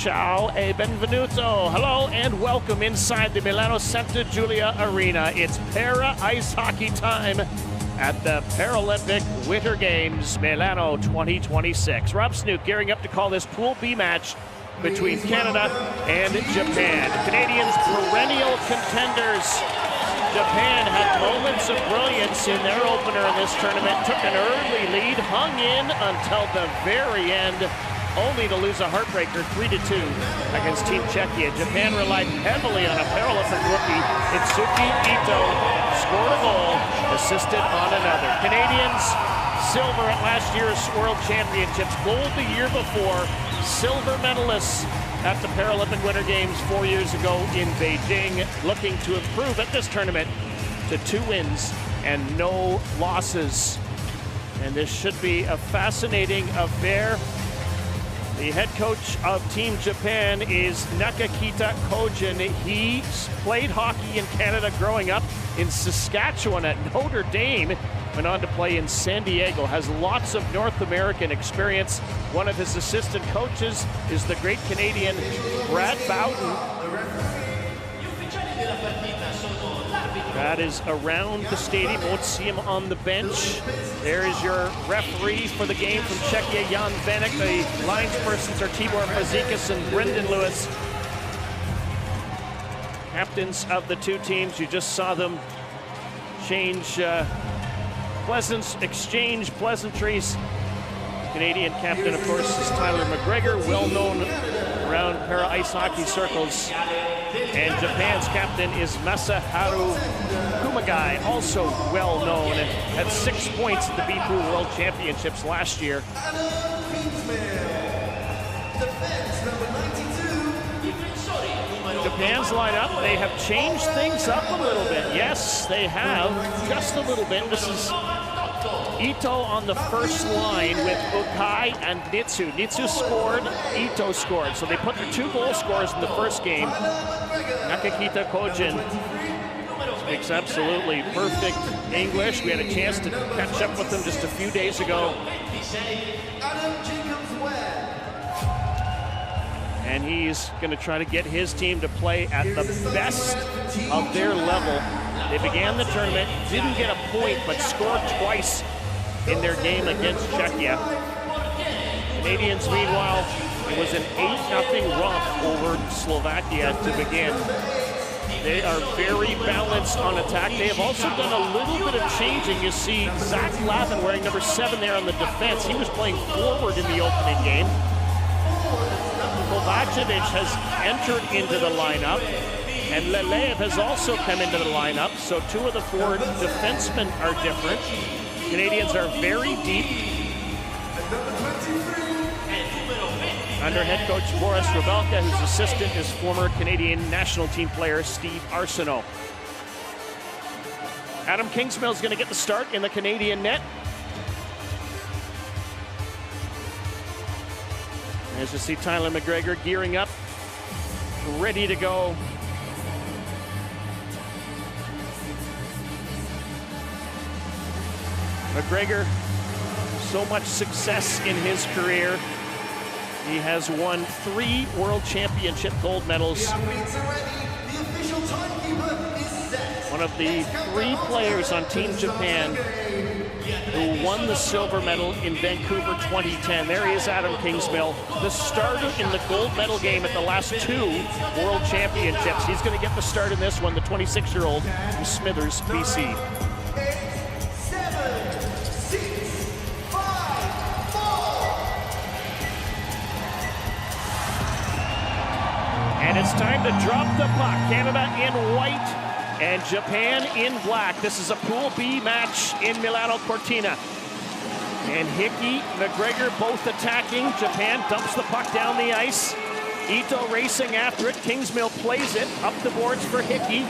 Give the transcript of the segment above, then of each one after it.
Ciao e benvenuto. Hello and welcome inside the Milano Santa Giulia Arena. It's para ice hockey time at the Paralympic Winter Games, Milano 2026. Rob Snook gearing up to call this Pool B match between Canada and Japan. Canadians, perennial contenders. Japan had moments of brilliance in their opener in this tournament, took an early lead, hung in until the very end, only to lose a heartbreaker 3-2 against Team Czechia. Japan relied heavily on a Paralympic rookie, Itsuki Ito, scored a goal, assisted on another. Canadians, silver at last year's World Championships, gold the year before, silver medalists at the Paralympic Winter Games 4 years ago in Beijing, looking to improve at this tournament to 2 wins and no losses. And this should be a fascinating affair. The head coach of Team Japan is Nakakita Kojin. He played hockey in Canada growing up in Saskatchewan at Notre Dame. Went on to play in San Diego, has lots of North American experience. One of his assistant coaches is the great Canadian Brad Bowden. Brad is around the stadium, won't see him on the bench. There is your referee for the game from Czechia, Jan Vanek. The linespersons are Tibor Fazekas and Brendan Lewis. Captains of the two teams, you just saw them exchange pleasantries. Canadian captain, of course, is Tyler McGregor, well known around para ice hockey circles. And Japan's captain is Masaharu Kumagai, also well known, and had 6 points at the B-Pool World Championships last year. Japan's lineup, they have changed things up a little bit. Yes, they have, just a little bit. This is Ito on the first line with Ukai and Nitsu. Nitsu scored, Ito scored. So they put the 2 goal scorers in the first game. Nakakita Kojin speaks absolutely perfect English. We had a chance to catch up with him just a few days ago. And he's going to try to get his team to play at the best of their level. They began the tournament, didn't get a point, but scored twice in their game against Czechia. Canadians, meanwhile, it was an 8-0 romp over Slovakia to begin. They are very balanced on attack. They have also done a little bit of changing. You see Zach Lavin wearing number 7 there on the defense. He was playing forward in the opening game. Kovacevic has entered into the lineup, and Lelev has also come into the lineup, so 2 of the 4 defensemen are different. Canadians are very deep. Under head coach Boris Rebelka, whose assistant is former Canadian national team player Steve Arsenault. Adam Kingsmill is going to get the start in the Canadian net. As you see Tyler McGregor gearing up, ready to go. McGregor, so much success in his career. He has won 3 World Championship gold medals. One of the 3 players on Team Japan who won the silver medal in Vancouver 2010. There he is, Adam Kingsmill, the starter in the gold medal game at the last 2 World Championships. He's going to get the start in this one, the 26-year-old from Smithers, BC. And it's time to drop the puck. Canada in white and Japan in black. This is a Pool B match in Milano Cortina. And Hickey, McGregor both attacking. Japan dumps the puck down the ice. Ito racing after it. Kingsmill plays it up the boards for Hickey.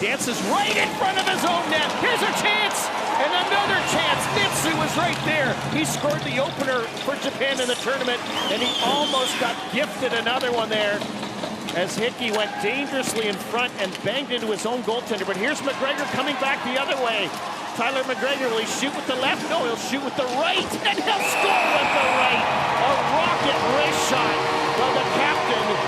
Dances right in front of his own net. Here's a chance, and another chance. Nitsu was right there. He scored the opener for Japan in the tournament, and he almost got gifted another one there, as Hickey went dangerously in front and banged into his own goaltender. But here's McGregor coming back the other way. Tyler McGregor, will he shoot with the left? No, he'll shoot with the right, and he'll score with the right. A rocket wrist shot. Well, the captain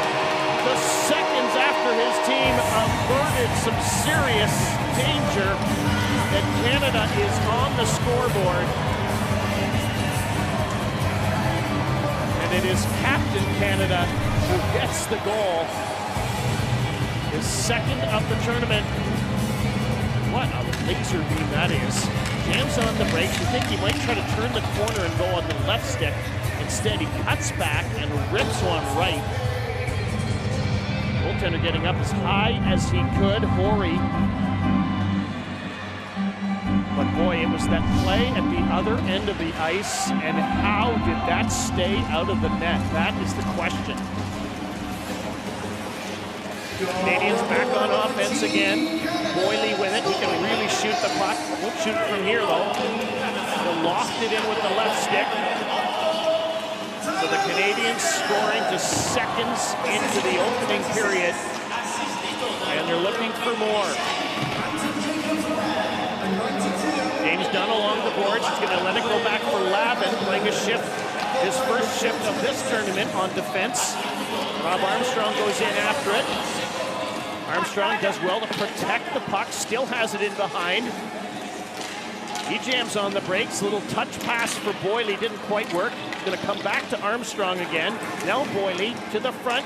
averted some serious danger, and Canada is on the scoreboard. And it is Captain Canada who gets the goal. His second of the tournament. What a laser beam that is. Jams on the brakes. You think he might try to turn the corner and go on the left stick. Instead, he cuts back and rips one right. Goaltender getting up as high as he could. Horry. But boy, it was that play at the other end of the ice, and how did that stay out of the net? That is the question. Canadians back on offense again. Boyley with it. He can really shoot the puck. Won't shoot it from here, though. He'll loft it in with the left stick. So the Canadians scoring just seconds into the opening period. And they're looking for more. James Dunn along the boards. He's going to let it go back for Lavin, playing a shift. His first shift of this tournament on defense. Rob Armstrong goes in after it. Armstrong does well to protect the puck, still has it in behind. He jams on the brakes, little touch pass for Boyley, didn't quite work. Gonna come back to Armstrong again. Now Boyley to the front.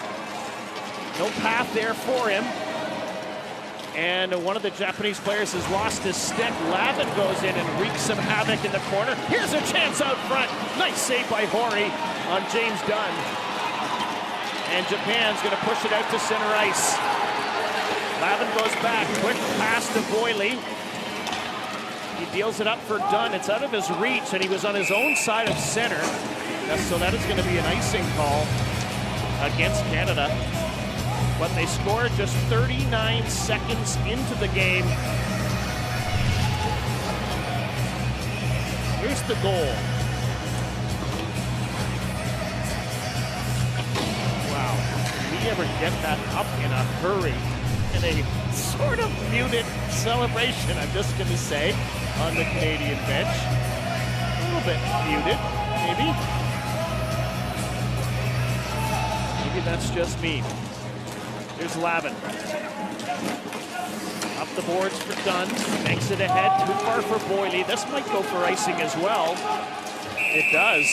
No path there for him. And one of the Japanese players has lost his stick. Lavin goes in and wreaks some havoc in the corner. Here's a chance out front. Nice save by Horry on James Dunn. And Japan's gonna push it out to center ice. Lavin goes back, quick pass to Boyley. He deals it up for Dunn. It's out of his reach, and he was on his own side of center. So that is going to be an icing call against Canada. But they scored just 39 seconds into the game. Here's the goal. Wow, did we ever get that up in a hurry? In a sort of muted celebration, I'm just going to say, on the Canadian bench. A little bit muted, maybe. Maybe that's just me. Here's Lavin. Up the boards for Dunn. Makes it ahead. Too far for Boyley. This might go for icing as well. It does.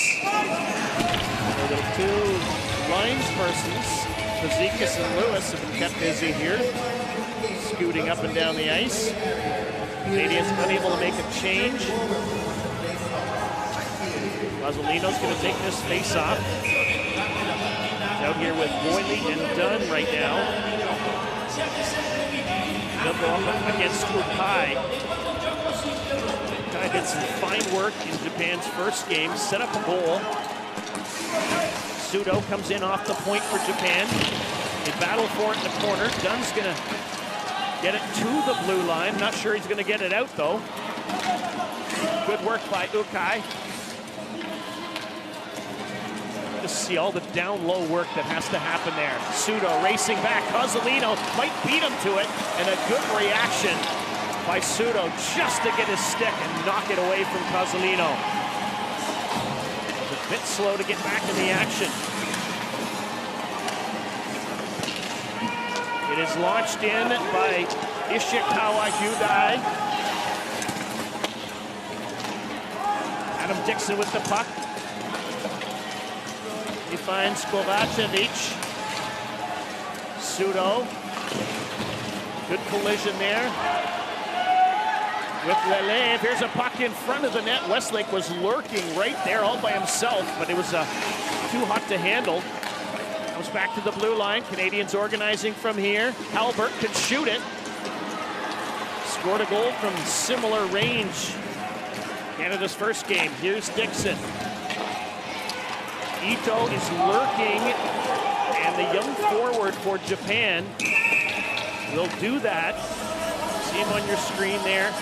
So the two linespersons, Fazekas and Lewis, have been kept busy here. Scooting up and down the ice. Canadians unable to make a change. Mazzolino's going to take this face-off. Out here with Boyley and Dunn right now. They'll go up against Ukai. Ukai did some fine work in Japan's first game, set up a goal. Sudo comes in off the point for Japan. They battle for it in the corner. Dunn's going to get it to the blue line. Not sure he's going to get it out, though. Good work by Ukai. Just see all the down-low work that has to happen there. Sudo racing back. Cozzolino might beat him to it. And a good reaction by Sudo just to get his stick and knock it away from Cozzolino. A bit slow to get back in the action. It is launched in by Ishikawa Hyundai. Adam Dixon with the puck. He finds Kovacevic. Sudo. Good collision there. With Lelev, here's a puck in front of the net. Westlake was lurking right there all by himself, but it was too hot to handle. Comes back to the blue line. Canadians organizing from here. Halbert could shoot it. Scored a goal from similar range. Canada's first game. Here's Dixon. Ito is lurking, and the young forward for Japan will do that. See him on your screen there.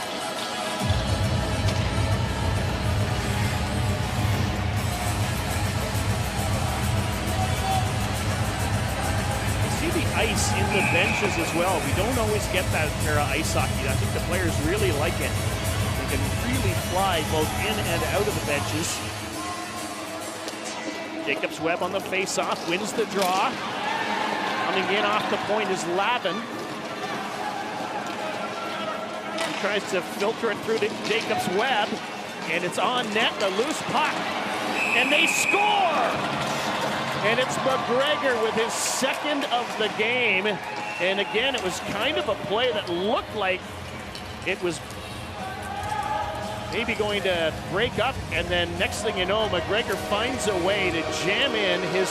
The ice in the benches as well. We don't always get that para ice hockey. I think the players really like it. They can really fly both in and out of the benches. Jacobs Webb on the face-off, wins the draw. Coming in off the point is Lavin. tries to filter it through to Jacob's Webb, and it's on net, the loose puck, and they score! And it's McGregor with his second of the game. And again, it was kind of a play that looked like it was maybe going to break up, and then next thing you know, McGregor finds a way to jam in his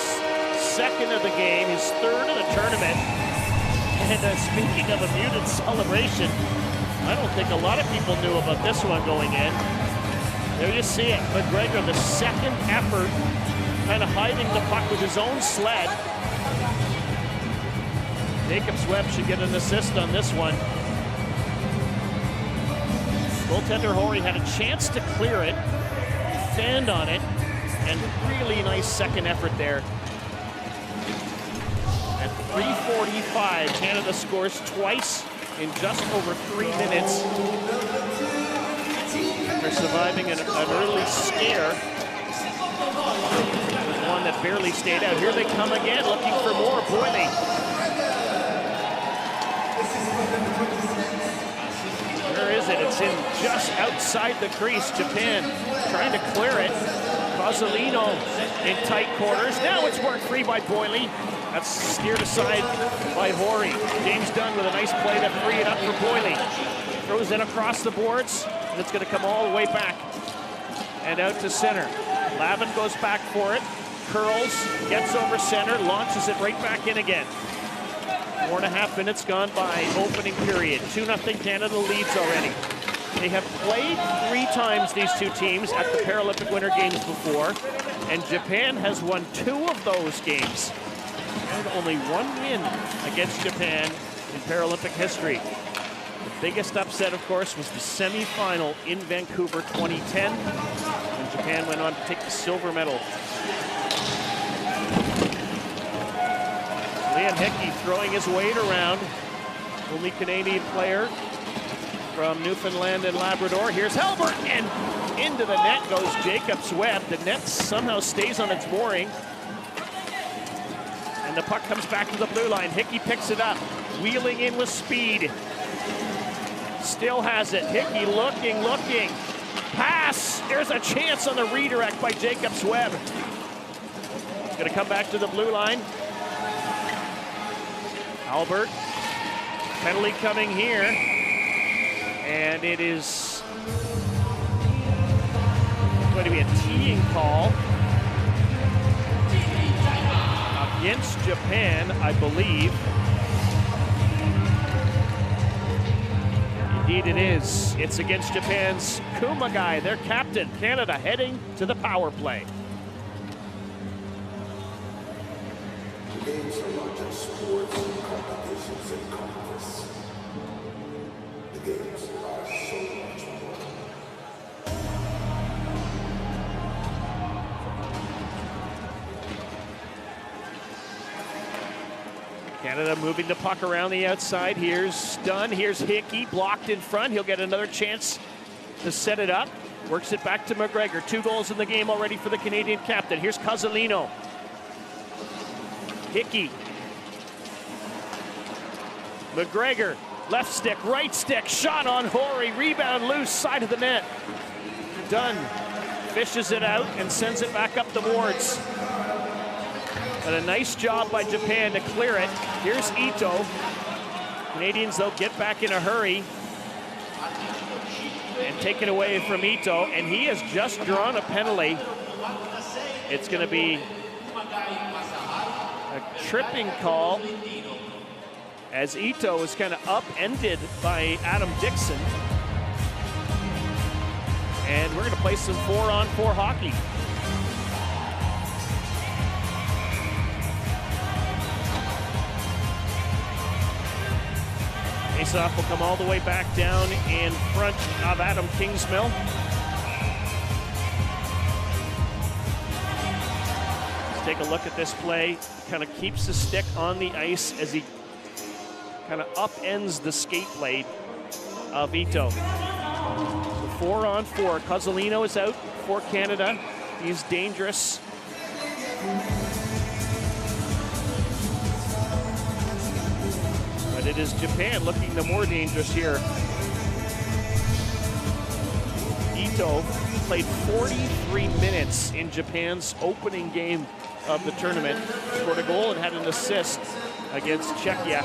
second of the game, his third of the tournament. And speaking of a muted celebration, I don't think a lot of people knew about this one going in. There you see it, McGregor, the second effort, kind of hiding the puck with his own sled. Jacob's Webb should get an assist on this one. Goaltender Horry had a chance to clear it, fanned on it, and really nice second effort there. At 3:45, Canada scores twice in just over 3 minutes. After surviving an early scare, one that barely stayed out. Here they come again, looking for more. Boyle. Where is it? It's in just outside the crease. Japan trying to clear it. Cozzolino in tight quarters. Now it's worked free by Boyle. That's steered aside by Horry. James Dunn with a nice play to free it up for Boyle. Throws it across the boards, and it's going to come all the way back and out to center. Lavin goes back for it, curls, gets over center, launches it right back in again. 4.5 minutes gone by, opening period. 2-0 Canada leads already. They have played 3 times, these two teams, at the Paralympic Winter Games before, and Japan has won 2 of those games. And only 1 win against Japan in Paralympic history. The biggest upset, of course, was the semifinal in Vancouver 2010, when Japan went on to take the silver medal. Liam Hickey throwing his weight around. Only Canadian player from Newfoundland and Labrador. Here's Halbert, and into the net goes Jacob's Webb. The net somehow stays on its mooring. And the puck comes back to the blue line. Hickey picks it up, wheeling in with speed. Still has it. Hickey looking. Pass! There's a chance on the redirect by Jacob's Webb. It's gonna come back to the blue line. Albert, penalty coming here. And it is going to be a teeing call against Japan, I believe. Indeed it is. It's against Japan's Kumagai, their captain. Canada heading to the power play. The games are not just sports and competitions and contests. The games are so much more. Canada moving the puck around the outside. Here's Dunn, here's Hickey, blocked in front. He'll get another chance to set it up. Works it back to McGregor. 2 goals in the game already for the Canadian captain. Here's Cozzolino. Hickey. McGregor, left stick, right stick, shot on Horry, rebound loose, side of the net. Dunn fishes it out and sends it back up the boards. But a nice job by Japan to clear it. Here's Ito. Canadians, though, get back in a hurry and take it away from Ito, and he has just drawn a penalty. It's going to be a tripping call as Ito is kind of upended by Adam Dixon. And we're going to play some 4-on-4 hockey. Faceoff will come all the way back down in front of Adam Kingsmill. Let's take a look at this play. Kind of keeps the stick on the ice as he kind of upends the skate blade of Ito. So 4-on-4. Cozzolino is out for Canada. He's dangerous. But it is Japan looking the more dangerous here. Ito played 43 minutes in Japan's opening game of the tournament. Scored a goal and had an assist against Czechia.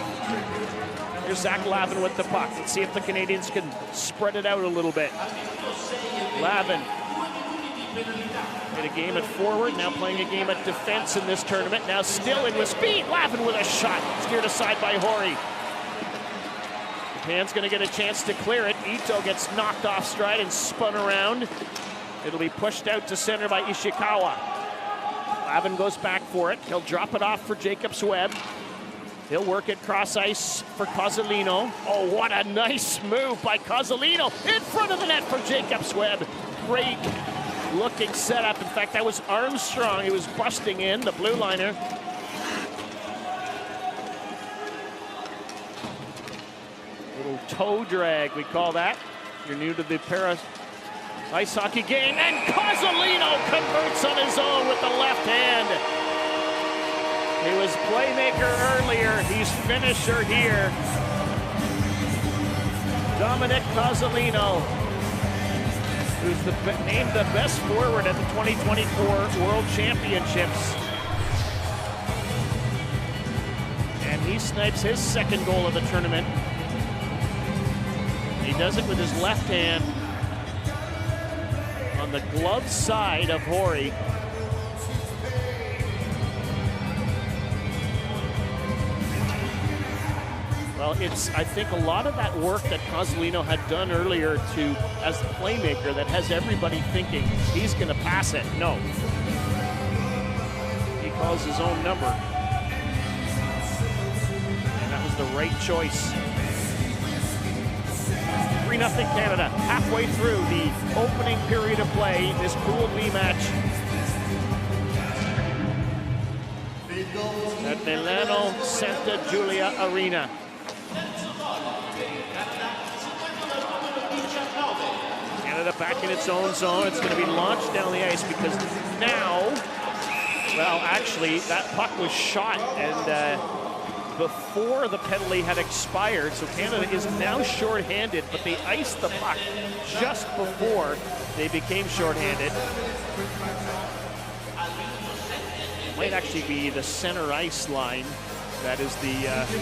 Here's Zach Lavin with the puck. Let's see if the Canadians can spread it out a little bit. Lavin made a game at forward, now playing a game at defense in this tournament. Now still in with speed. Lavin with a shot, steered aside by Hori. Japan's going to get a chance to clear it. Ito gets knocked off stride and spun around. It'll be pushed out to center by Ishikawa. Lavin goes back for it. He'll drop it off for Jacobs Webb. He'll work it cross ice for Cozzolino. Oh, what a nice move by Cozzolino in front of the net for Jacobs Webb. Great looking setup. In fact, that was Armstrong. He was busting in, the blue liner. Little toe drag, we call that. You're new to the para ice hockey game, and Cozzolino converts on his own with the left hand. He was playmaker earlier, he's finisher here. Dominic Cozzolino, who's named the best forward at the 2024 World Championships. And he snipes his second goal of the tournament. He does it with his left hand on the glove side of Hori. Well, I think a lot of that work that Cozzolino had done earlier as the playmaker that has everybody thinking he's going to pass it. No. He calls his own number. And that was the right choice. 3-0 Canada, halfway through the opening period of play, this Pool B match at Milano Santa Giulia Arena. Canada back in its own zone. It's going to be launched down the ice because now, well, actually, that puck was shot and before the penalty had expired, so Canada is now shorthanded, but they iced the puck just before they became shorthanded. It might actually be the center ice line that is the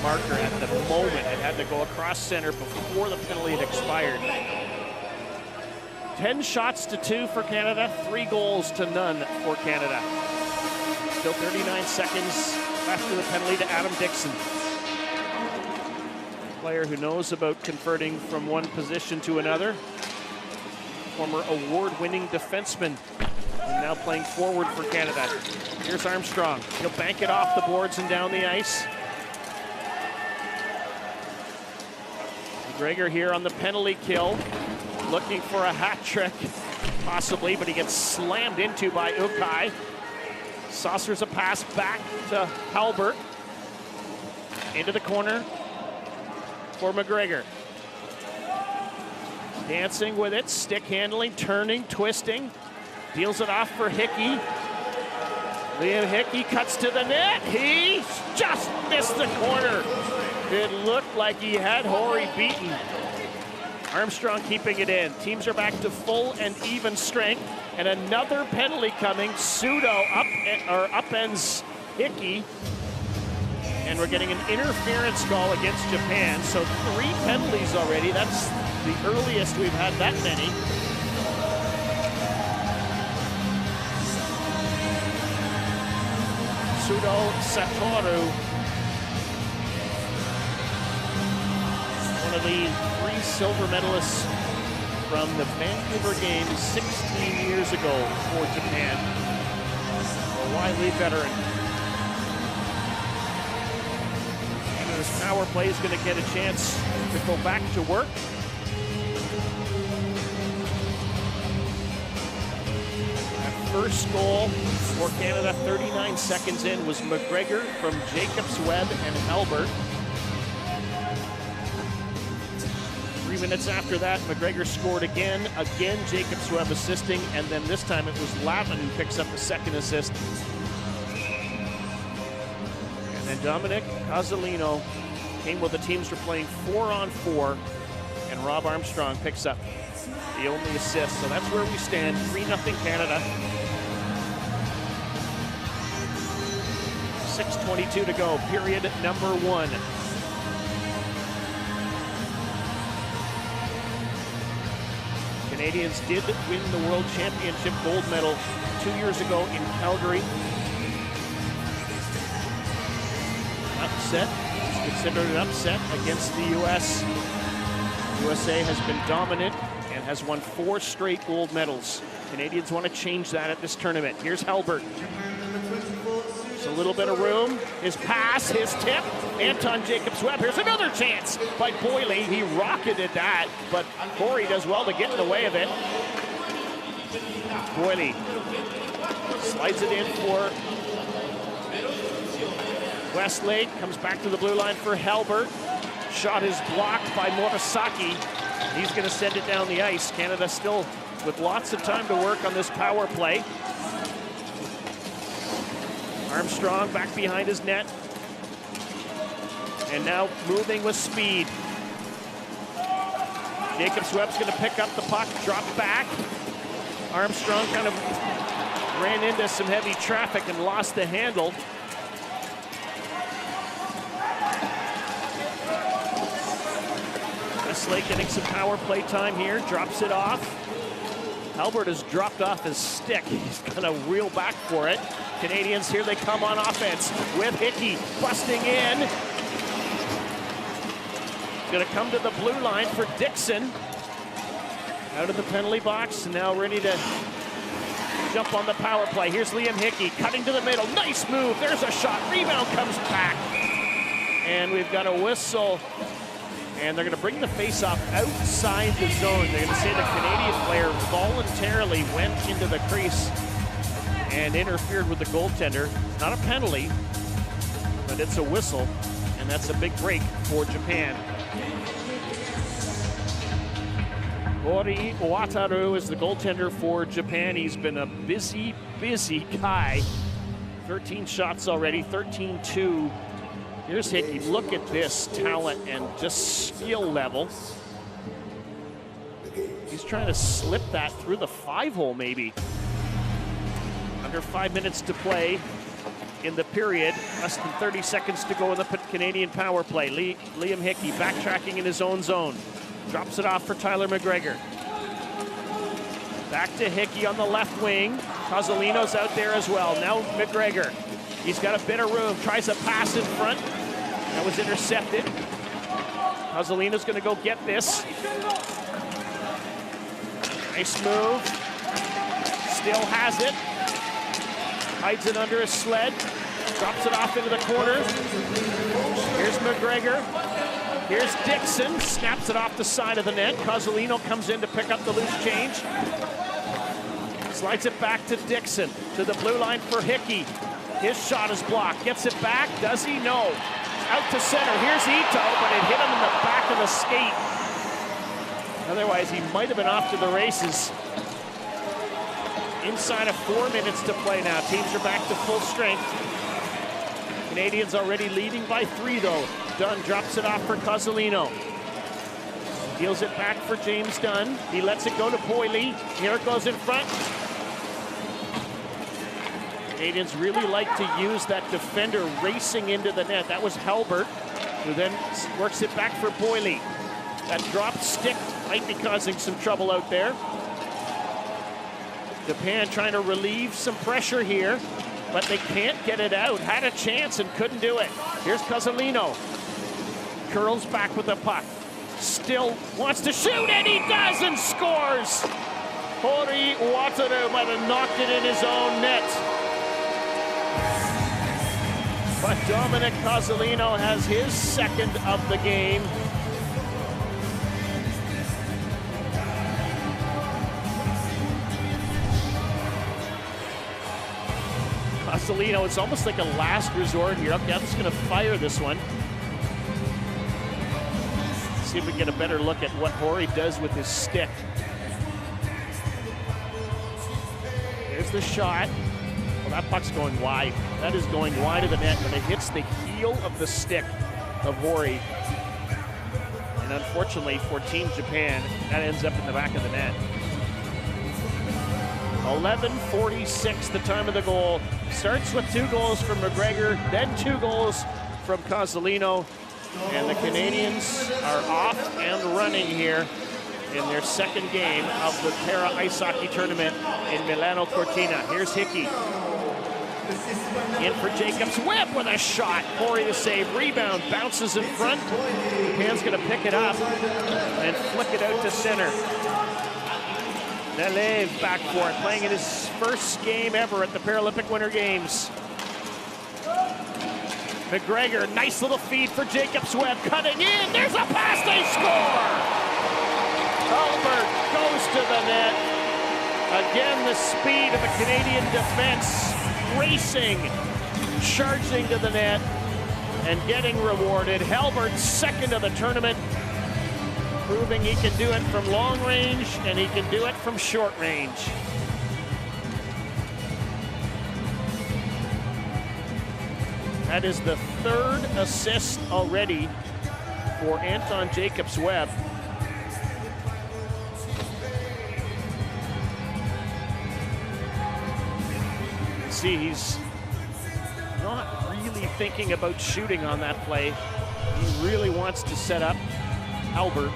marker at the moment. It had to go across center before the penalty had expired. 10 shots to 2 for Canada, 3 goals to none for Canada. Still 39 seconds after the penalty to Adam Dixon. Player who knows about converting from one position to another. Former award-winning defenseman and now playing forward for Canada. Here's Armstrong. He'll bank it off the boards and down the ice. McGregor here on the penalty kill, looking for a hat trick, possibly, but he gets slammed into by Ukai. Saucers a pass back to Halbert. Into the corner for McGregor. Dancing with it, stick handling, turning, twisting. Deals it off for Hickey. Liam Hickey cuts to the net. He just missed the corner. It looked like he had Hori beaten. Armstrong keeping it in. Teams are back to full and even strength. And another penalty coming. Sudo upends Hickey. And we're getting an interference call against Japan. So 3 penalties already. That's the earliest we've had that many. Sudo Satoru, one of the 3 silver medalists from the Vancouver Games 16 years ago for Japan. A widely veteran. Canada's power play is going to get a chance to go back to work. First goal for Canada 39 seconds in was McGregor from Jacobs Webb and Halbert. 3 minutes after that, McGregor scored again Jacobs Webb assisting, and then this time it was Lavin who picks up the second assist. And then Dominic Cozzolino came while the teams were playing 4-on-4, and Rob Armstrong picks up the only assist. So that's where we stand, 3-0 Canada. 6:22 to go, period number 1. Canadians did win the World Championship gold medal 2 years ago in Calgary. Upset, it's considered an upset against the U.S. USA has been dominant and has won 4 straight gold medals. Canadians want to change that at this tournament. Here's Halbert. There's a little bit of room. His pass, his tip. Anton Jacobs-Webb. Here's another chance by Boyle. He rocketed that, but Corey does well to get in the way of it. Boyle slides it in for Westlake. Comes back to the blue line for Halbert. Shot is blocked by Morisaki. He's going to send it down the ice. Canada still with lots of time to work on this power play. Armstrong back behind his net. And now moving with speed. Jacobs-Webb's going to pick up the puck, drop back. Armstrong kind of ran into some heavy traffic and lost the handle. Westlake getting some power play time here, drops it off. Halbert has dropped off his stick. He's gonna reel back for it. Canadians, here they come on offense with Hickey busting in. Gonna come to the blue line for Dixon. Out of the penalty box, and now ready to jump on the power play. Here's Liam Hickey cutting to the middle. Nice move, there's a shot. Rebound comes back. And we've got a whistle. And they're going to bring the face-off outside the zone. They're going to say the Canadian player voluntarily went into the crease and interfered with the goaltender. Not a penalty, but it's a whistle, and that's a big break for Japan. Hori Wataru is the goaltender for Japan. He's been a busy, busy guy. 13 shots already, 13-2. Here's Hickey. Look at this talent and just skill level. He's trying to slip that through the 5-hole maybe. Under 5 minutes to play in the period. Less than 30 seconds to go in the Canadian power play. Liam Hickey backtracking in his own zone. Drops it off for Tyler McGregor. Back to Hickey on the left wing. Cozzolino's out there as well. Now McGregor. He's got a bit of room. Tries a pass in front. That was intercepted. Cozzolino's going to go get this. Nice move. Still has it. Hides it under his sled. Drops it off into the corner. Here's McGregor. Here's Dixon. Snaps it off the side of the net. Cozzolino comes in to pick up the loose change. Slides it back to Dixon. To the blue line for Hickey. His shot is blocked. Gets it back. Does he? No. Out to center. Here's Ito, but it hit him in the back of the skate. Otherwise, he might have been off to the races. Inside of 4 minutes to play now. Teams are back to full strength. Canadians already leading by 3, though. Dunn drops it off for Cozzolino. Deals it back for James Dunn. He lets it go to Boyle. Here it goes in front. Canadians really like to use that defender racing into the net. That was Halbert, who then works it back for Boyle. That dropped stick might be causing some trouble out there. Japan trying to relieve some pressure here, but they can't get it out. Had a chance and couldn't do it. Here's Cozzolino. Curls back with the puck. Still wants to shoot, and he does and scores! Hori Wataru might have knocked it in his own net. But Dominic Cozzolino has his second of the game. Cozzolino, it's almost like a last resort here. Okay, I'm just going to fire this one. See if we can get a better look at what Hori does with his stick. There's the shot. Well, that puck's going wide. That is going wide of the net, but it hits the heel of the stick of Hori. And unfortunately for Team Japan, that ends up in the back of the net. 11:46, the time of the goal. Starts with 2 goals from McGregor, then 2 goals from Cozzolino. And the Canadians are off and running here in their second game of the Para Ice Hockey Tournament in Milano Cortina. Here's Hickey. In for Jacobs. Webb with a shot. Corey to save. Rebound. Bounces in front. Japan's going to pick it up and flick it out to center. Nelev back for it, playing in his first game ever at the Paralympic Winter Games. McGregor, nice little feed for Jacobs. Webb cutting in. There's a pass. They score! Albert goes to the net. Again, the speed of the Canadian defense racing, charging to the net, and getting rewarded. Halbert's second of the tournament, proving he can do it from long range and he can do it from short range. That is the 3rd assist already for Anton Jacobs-Webb. See, he's not really thinking about shooting on that play. He really wants to set up Albert.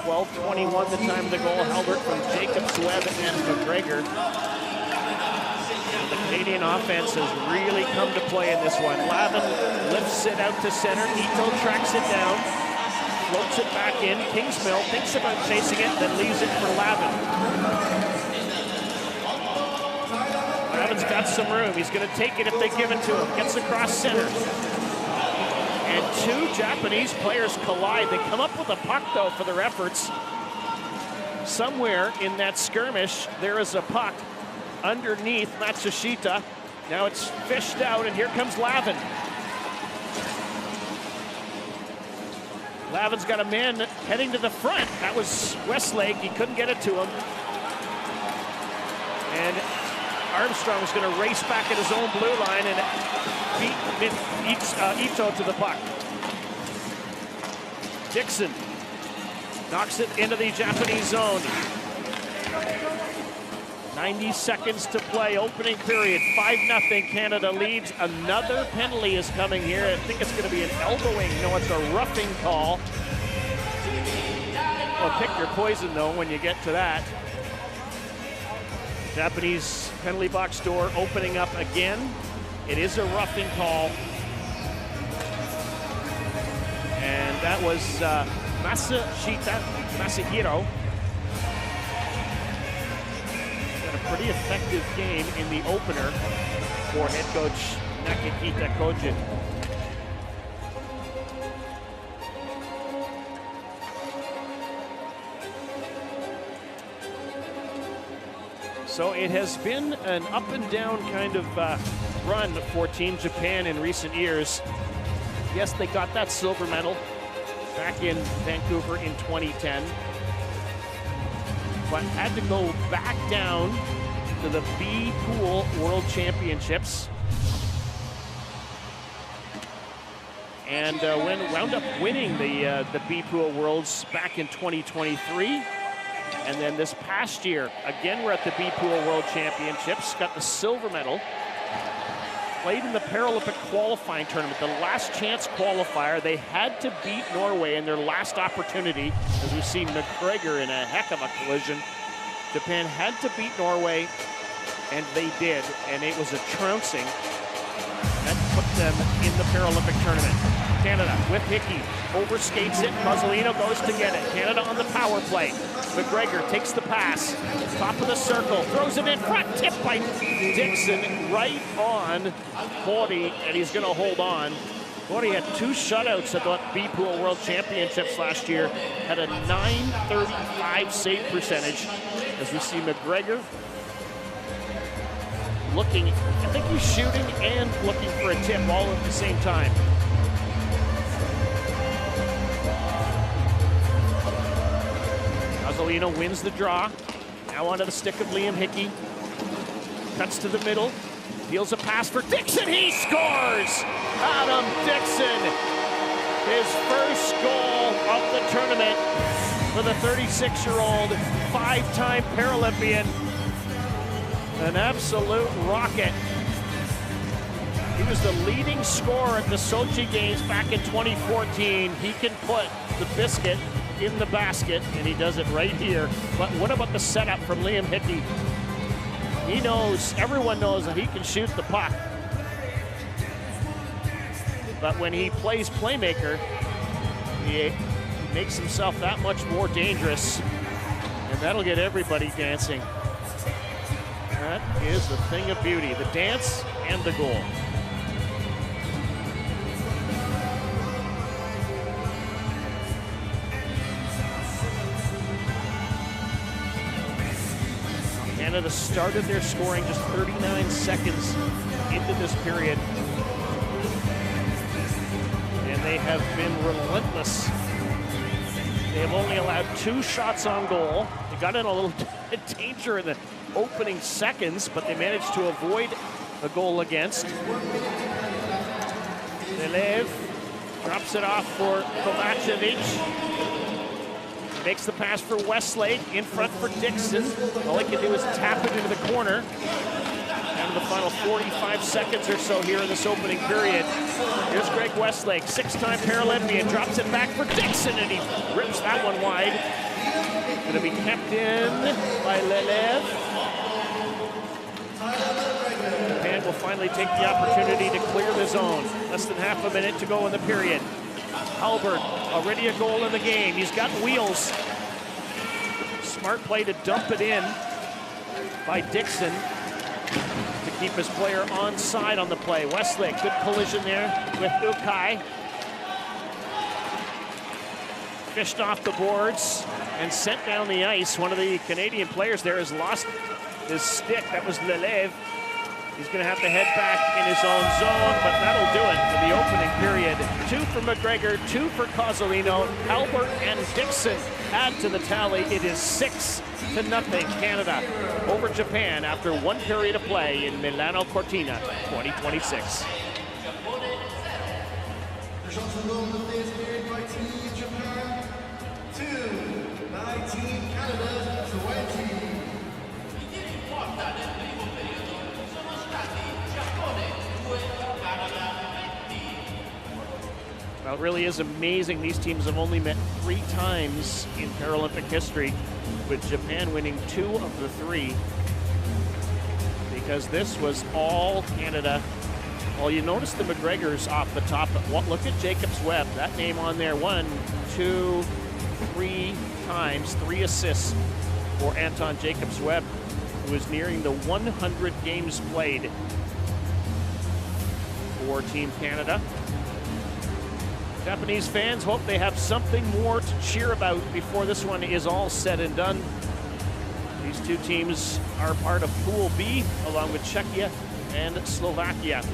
.12:21 the time of the goal. Albert from Jacobs, Webb, and McGregor. The Canadian offense has really come to play in this one. Lavin lifts it out to center. Ito tracks it down. Floats it back in. Kingsmill thinks about chasing it, then leaves it for Lavin. Lavin's got some room. He's going to take it if they give it to him. Gets across center. And 2 Japanese players collide. They come up with a puck, though, for their efforts. Somewhere in that skirmish, there is a puck underneath Matsushita. Now it's fished out, and here comes Lavin. Lavin's got a man heading to the front. That was Westlake. He couldn't get it to him. And Armstrong's going to race back at his own blue line and beat Ito to the puck. Dixon knocks it into the Japanese zone. 90 seconds to play, opening period, 5-0, Canada leads. Another penalty is coming here. I think it's going to be an elbowing. No, it's a roughing call. Well, pick your poison, though, when you get to that. Japanese penalty box door opening up again. It is a roughing call. And that was Masahiro. Pretty effective game in the opener for head coach Nakahita Kojin. So it has been an up and down kind of run for Team Japan in recent years. Yes, they got that silver medal back in Vancouver in 2010. But had to go back down to the B Pool World Championships. And wound up winning the B Pool Worlds back in 2023. And then this past year, again, we're at the B Pool World Championships, got the silver medal. Played in the Paralympic qualifying tournament, the last chance qualifier. They had to beat Norway in their last opportunity, as we see McGregor in a heck of a collision. Japan had to beat Norway, and they did, and it was a trouncing. That put them in the Paralympic tournament. Canada with Hickey, overskates it, Cozzolino goes to get it. Canada on the power play. McGregor takes the pass, top of the circle, throws it in front, tipped by Dixon right on Body, and he's going to hold on. Body had 2 shutouts at the B Pool World Championships last year, had a .935 save percentage. As we see McGregor looking, I think he's shooting and looking for a tip all at the same time. Cozzolino wins the draw. Now onto the stick of Liam Hickey. Cuts to the middle. Deals a pass for Dixon. He scores! Adam Dixon, his first goal of the tournament for the 36-year-old, five-time Paralympian. An absolute rocket. He was the leading scorer at the Sochi Games back in 2014. He can put the biscuit in the basket, and he does it right here. But what about the setup from Liam Hickey? He knows, everyone knows that he can shoot the puck. But when he plays playmaker, he makes himself that much more dangerous, and that'll get everybody dancing. That is the thing of beauty, the dance and the goal. Canada started their scoring just 39 seconds into this period. And they have been relentless. They have only allowed 2 shots on goal. They got in a little danger in the opening seconds, but they managed to avoid a goal against. Lelev drops it off for Kovacevic. Makes the pass for Westlake, in front for Dixon. All he can do is tap it into the corner. Down to the final 45 seconds or so here in this opening period. Here's Greg Westlake, 6-time Paralympian, drops it back for Dixon, and he rips that one wide. Gonna be kept in by Lelev. Japan will finally take the opportunity to clear the zone. Less than half a minute to go in the period. Albert, already a goal in the game. He's got wheels. Smart play to dump it in by Dixon to keep his player onside on the play. Westlake, good collision there with Ukai. Fished off the boards and sent down the ice. One of the Canadian players there has lost his stick. That was Lelev. He's going to have to head back in his own zone, but that'll do it for the opening period. 2 for McGregor, 2 for Cozzolino. Albert and Dixon add to the tally. It is 6-0 Canada over Japan after 1 period of play in Milano Cortina 2026. Well, it really is amazing. These teams have only met 3 times in Paralympic history, with Japan winning 2 of the 3. Because this was all Canada. Well, you notice the McGregors off the top. But look at Jacob's Webb. That name on there, 1, 2, 3 times, 3 assists for Anton Jacobs Webb, who is nearing the 100 games played for Team Canada. Japanese fans hope they have something more to cheer about before this one is all said and done. These 2 teams are part of Pool B, along with Czechia and Slovakia.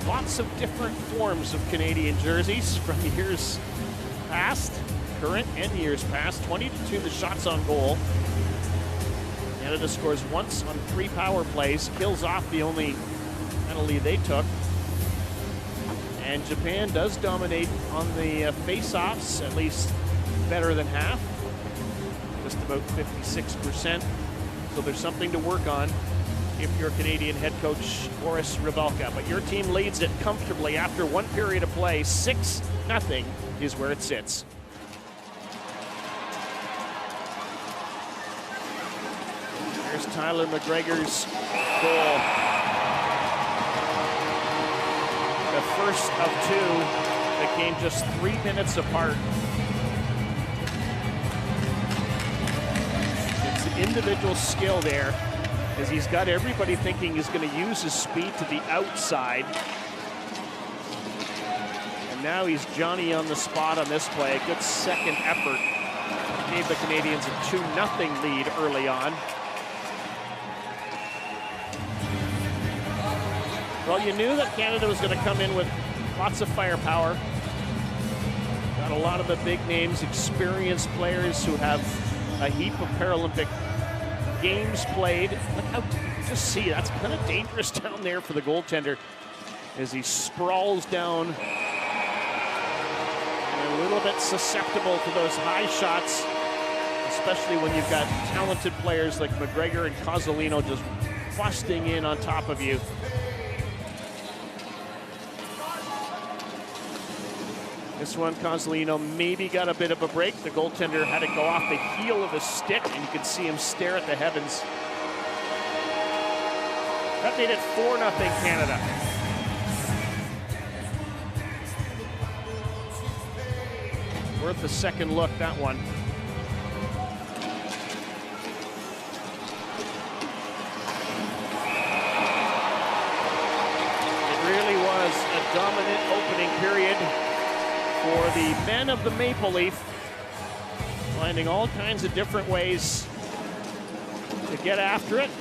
Lots of different forms of Canadian jerseys from years past, current and years past. 20-2 the shots on goal. Canada scores once on 3 power plays, kills off the only penalty they took. And Japan does dominate on the face-offs, at least better than half, just about 56%. So there's something to work on if you're Canadian head coach Boris Rybelka. But your team leads it comfortably after 1 period of play. 6-0 is where it sits. There's Tyler McGregor's goal. The first of 2 that came just 3 minutes apart. It's individual skill there, as he's got everybody thinking he's going to use his speed to the outside. And now he's Johnny on the spot on this play. A good second effort. Gave the Canadians a 2-0 lead early on. Well, you knew that Canada was going to come in with lots of firepower. Got a lot of the big names, experienced players who have a heap of Paralympic games played. Look how, just see, that's kind of dangerous down there for the goaltender as he sprawls down. And a little bit susceptible to those high shots, especially when you've got talented players like McGregor and Cozzolino just busting in on top of you. This one, Cozzolino maybe got a bit of a break. The goaltender had to go off the heel of his stick, and you could see him stare at the heavens. That made it 4-0 Canada. Worth a second look, that one. It really was a dominant opening period for the men of the Maple Leaf, finding all kinds of different ways to get after it.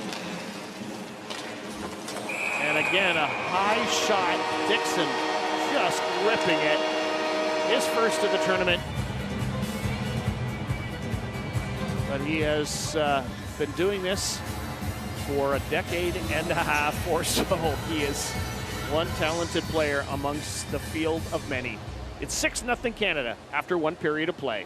And again, a high shot. Dixon just ripping it. His first of the tournament. But he has been doing this for a decade and a half or so. He is one talented player amongst the field of many. It's 6-0 Canada after one period of play.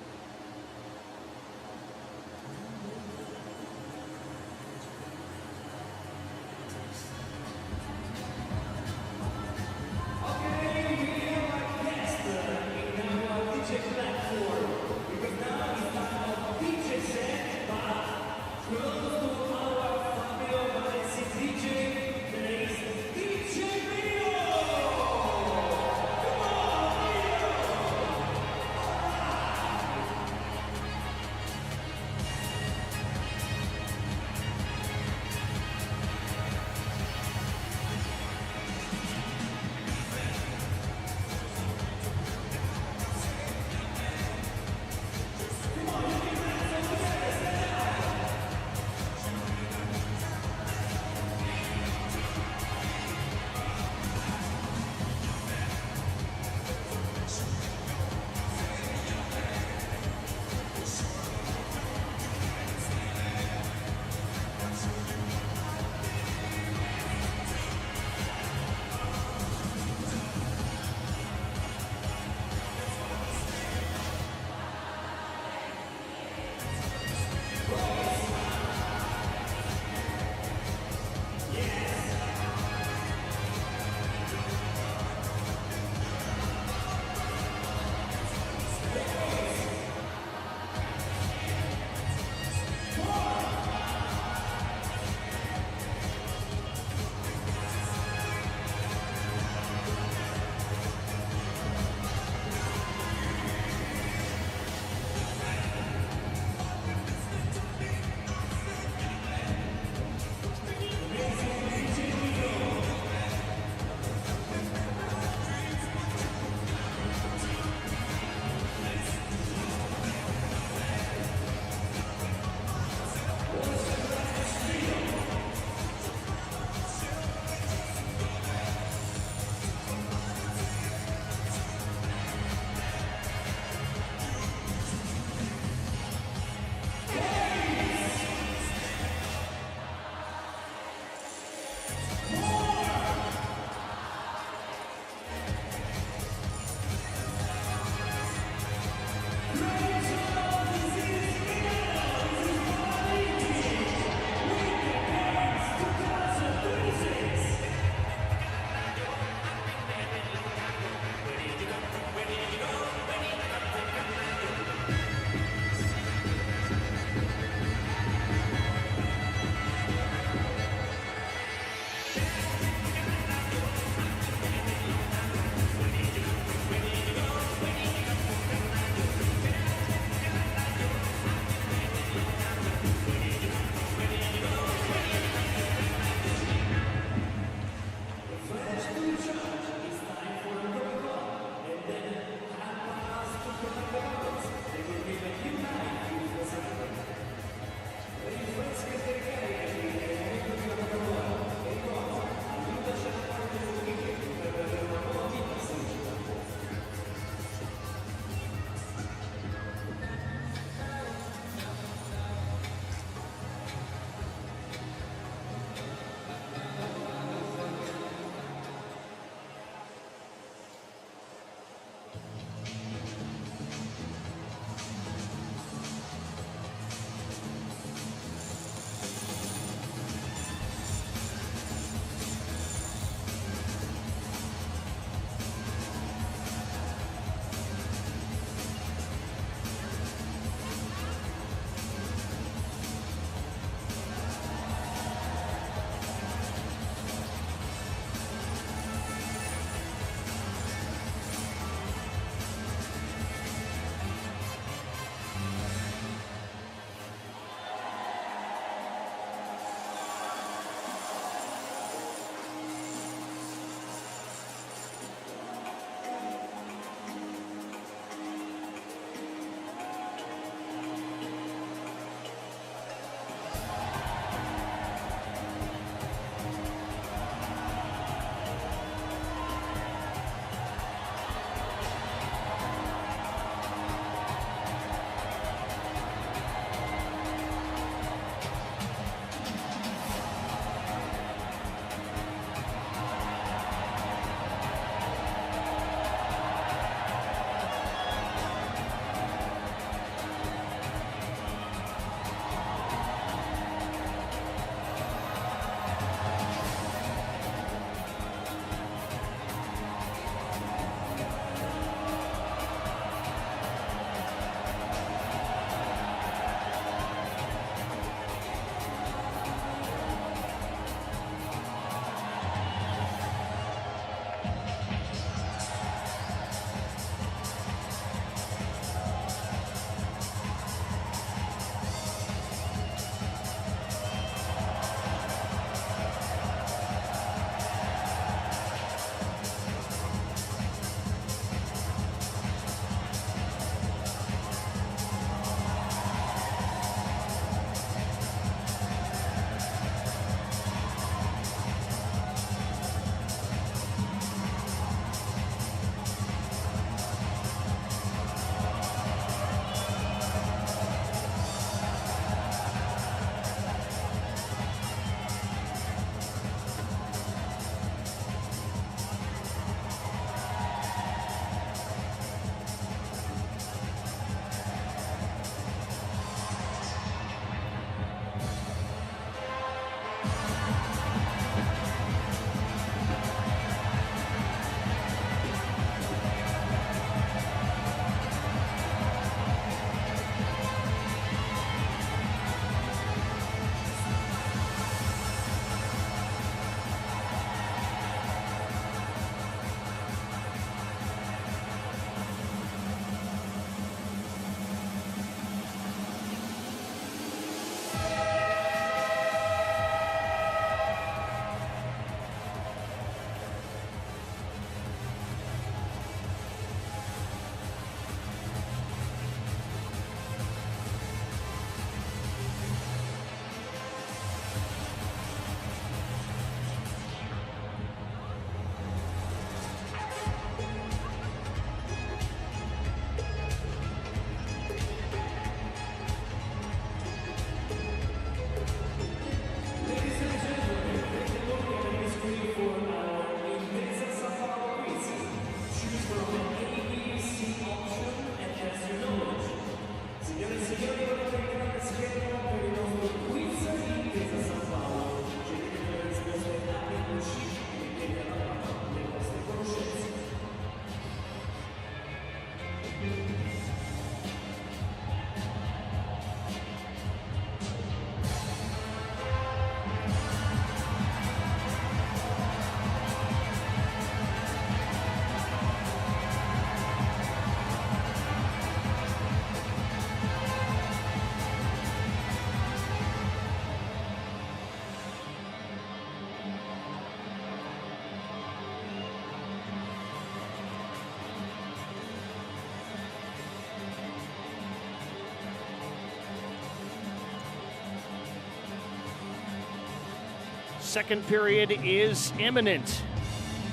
Second period is imminent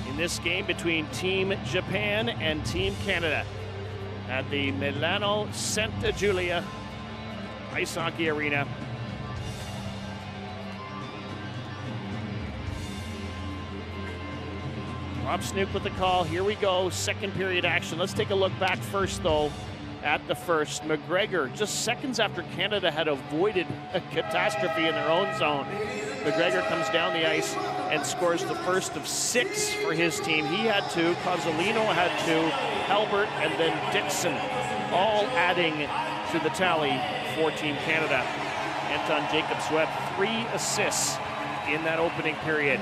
in this game between Team Japan and Team Canada at the Milano Santa Giulia Ice Hockey Arena. Rob Snook with the call. Here we go, second period action. Let's take a look back first, though, at the first. McGregor, just seconds after Canada had avoided a catastrophe in their own zone, McGregor comes down the ice and scores the first of 6 for his team. He had 2, Cozzolino had 2, Halbert, and then Dixon, all adding to the tally for Team Canada. Anton Jacobs-Webb, 3 assists in that opening period.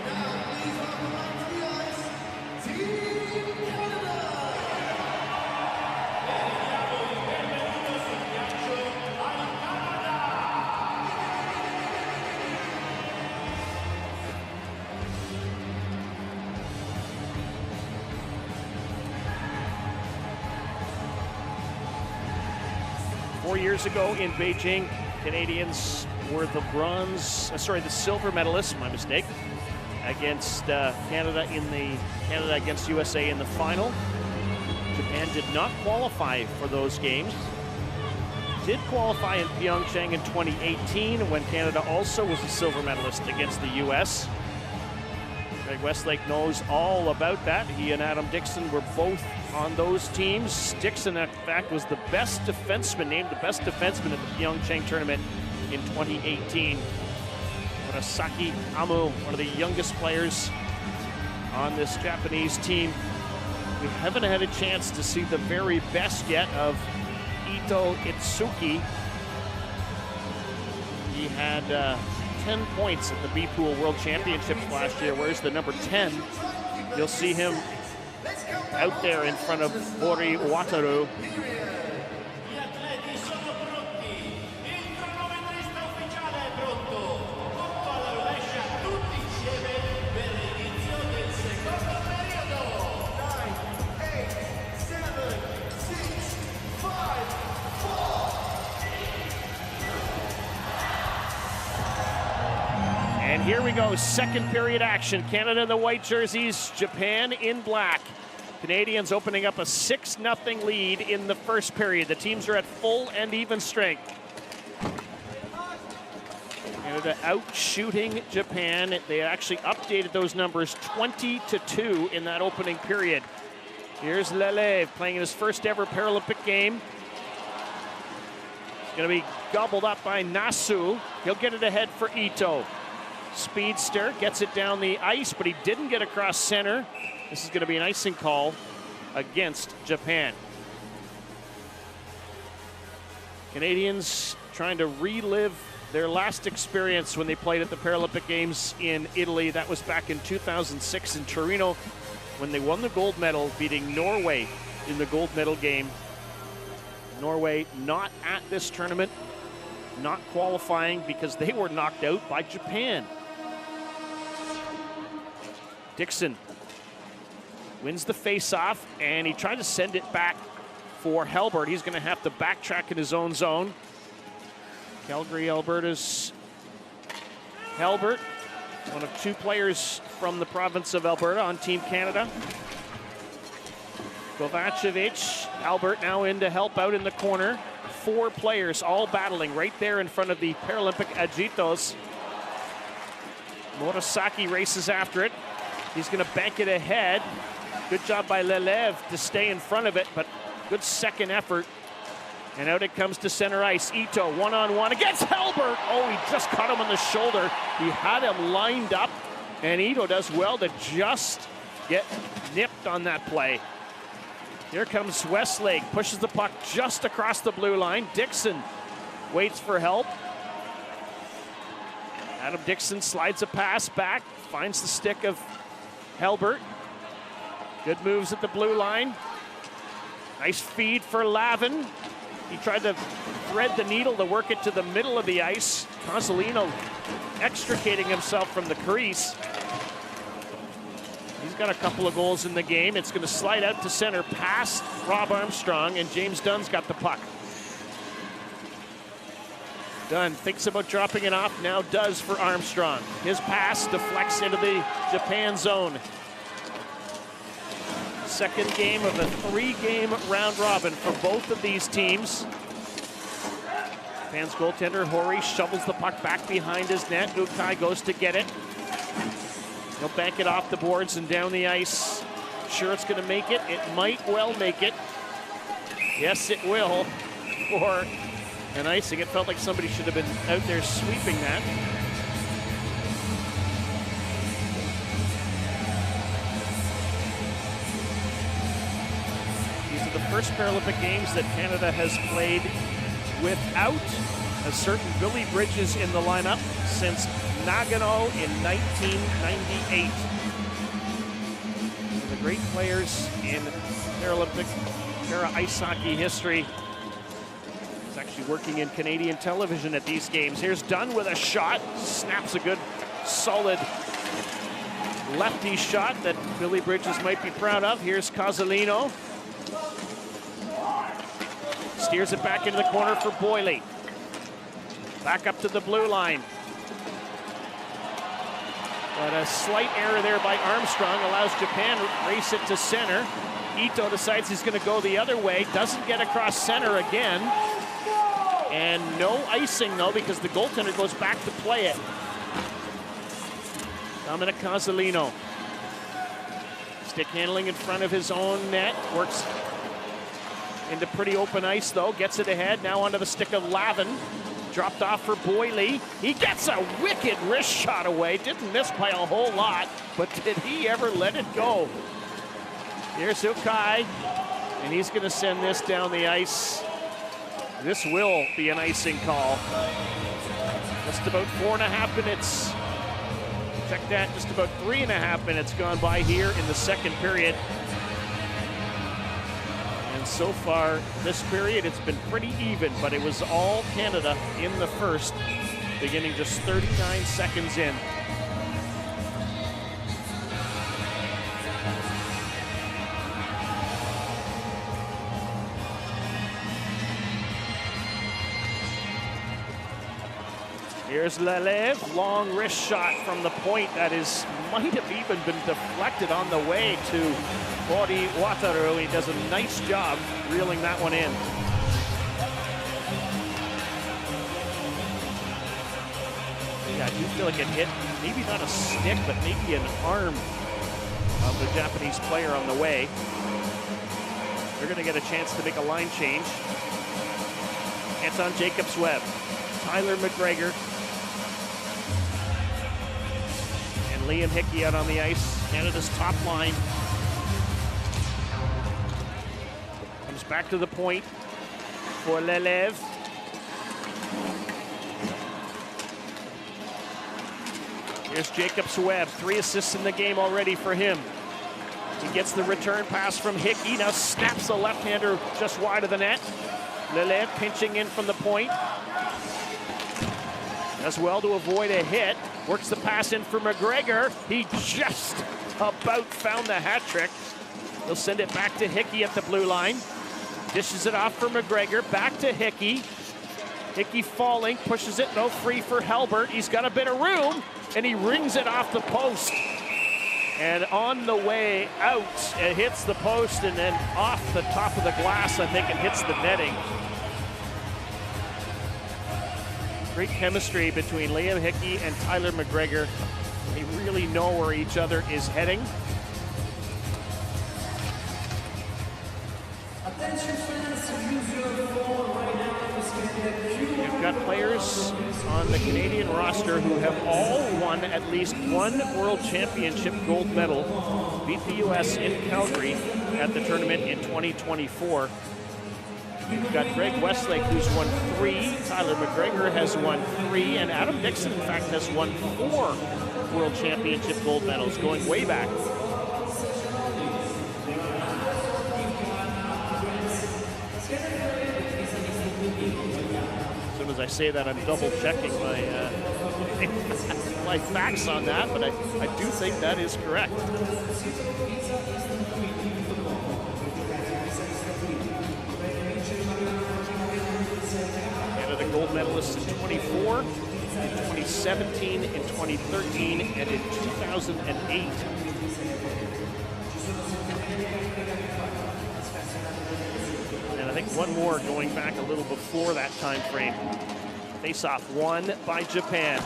4 years ago in Beijing, Canadians were the silver medalists, my mistake, against Canada against USA in the final. Japan did not qualify for those games. Did qualify in Pyeongchang in 2018 when Canada also was a silver medalist against the US. Greg Westlake knows all about that. He and Adam Dixon were both on those teams. Dixon, in fact, was the best defenseman, named the best defenseman at the Pyeongchang tournament in 2018. Murasaki Amu, one of the youngest players on this Japanese team. We haven't had a chance to see the very best yet of Ito Itsuki. He had 10 points at the B-Pool World Championships last year. Where's the number 10? You'll see him out there in front of Mori Wataru. And here we go, second period action. Canada in the white jerseys, Japan in black. Canadians opening up a 6-0 lead in the first period. The teams are at full and even strength. Canada out shooting Japan. They actually updated those numbers 20-2 in that opening period. Here's Lelev playing in his first ever Paralympic game. It's going to be gobbled up by Nasu. He'll get it ahead for Ito. Speedster gets it down the ice, but he didn't get across center. This is going to be an icing call against Japan. Canadians trying to relive their last experience when they played at the Paralympic Games in Italy. That was back in 2006 in Torino when they won the gold medal, beating Norway in the gold medal game. Norway not at this tournament, not qualifying because they were knocked out by Japan. Dixon wins the face-off, and he tried to send it back for Halbert. He's going to have to backtrack in his own zone. Calgary, Alberta's Halbert, one of 2 players from the province of Alberta on Team Canada. Kovacevic, Halbert now in to help out in the corner. 4 players all battling right there in front of the Paralympic Agitos. Murasaki races after it. He's going to bank it ahead. Good job by Lelev to stay in front of it, but good second effort. And out it comes to center ice. Ito one-on-one against Halbert. Oh, he just caught him on the shoulder. He had him lined up, and Ito does well to just get nipped on that play. Here comes Westlake, pushes the puck just across the blue line. Dixon waits for help. Adam Dixon slides a pass back, finds the stick of Halbert. Good moves at the blue line. Nice feed for Lavin. He tried to thread the needle to work it to the middle of the ice. Cozzolino extricating himself from the crease. He's got a couple of goals in the game. It's going to slide out to center past Rob Armstrong, and James Dunn's got the puck. Dunn thinks about dropping it off, now does for Armstrong. His pass deflects into the Japan zone. Second game of a 3-game round robin for both of these teams. Japan's goaltender Hori shovels the puck back behind his net. Ukai goes to get it. He'll bank it off the boards and down the ice. Sure it's going to make it. It might well make it. Yes, it will. For an icing. It felt like somebody should have been out there sweeping that. These are the first Paralympic Games that Canada has played without a certain Billy Bridges in the lineup since Nagano in 1998. One of the great players in Paralympic para-ice hockey history. He's actually working in Canadian television at these games. Here's Dunn with a shot. Snaps a good, solid lefty shot that Billy Bridges might be proud of. Here's Cozzolino. Steers it back into the corner for Boyle. Back up to the blue line. But a slight error there by Armstrong allows Japan to race it to center. Ito decides he's going to go the other way. Doesn't get across center again. And no icing, though, because the goaltender goes back to play it. Dominic Cozzolino. Stick handling in front of his own net. Works into pretty open ice, though. Gets it ahead. Now onto the stick of Lavin. Dropped off for Boyle. He gets a wicked wrist shot away. Didn't miss by a whole lot, but did he ever let it go? Here's Ukai, and he's going to send this down the ice. This will be an icing call. Just about 4.5 minutes. Check that, just about 3.5 minutes gone by here in the second period. And so far, this period, it's been pretty even, but it was all Canada in the first, beginning just 39 seconds in. Here's Lelev, long wrist shot from the point that might have even been deflected on the way to Bori Wataru. He does a nice job reeling that one in. Yeah, I do feel like it hit, maybe not a stick, but maybe an arm of the Japanese player on the way. They're going to get a chance to make a line change. Anton Jacobs-Webb, Tyler McGregor, Liam Hickey out on the ice, Canada's top line. Comes back to the point for Lelev. Here's Jacobs-Webb, 3 assists in the game already for him. He gets the return pass from Hickey, now snaps the left-hander just wide of the net. Lelev pinching in from the point. Does well to avoid a hit. Works the pass in for McGregor. He just about found the hat trick. He'll send it back to Hickey at the blue line. Dishes it off for McGregor. Back to Hickey. Hickey falling, pushes it, no free for Halbert. He's got a bit of room, and he rings it off the post. And on the way out, it hits the post, and then off the top of the glass, I think it hits the netting. Great chemistry between Liam Hickey and Tyler McGregor. They really know where each other is heading. We've got players on the Canadian roster who have all won at least one World Championship gold medal. Beat the U.S. in Calgary at the tournament in 2024. We've got Greg Westlake, who's won 3. Tyler McGregor has won 3. And Adam Dixon, in fact, has won 4 World Championship gold medals, going way back. As soon as I say that, I'm double-checking my, my facts on that, but I do think that is correct. Canada gold medalists in 24, in 2017, in 2013, and in 2008. And I think one more going back a little before that time frame. Face-off won by Japan.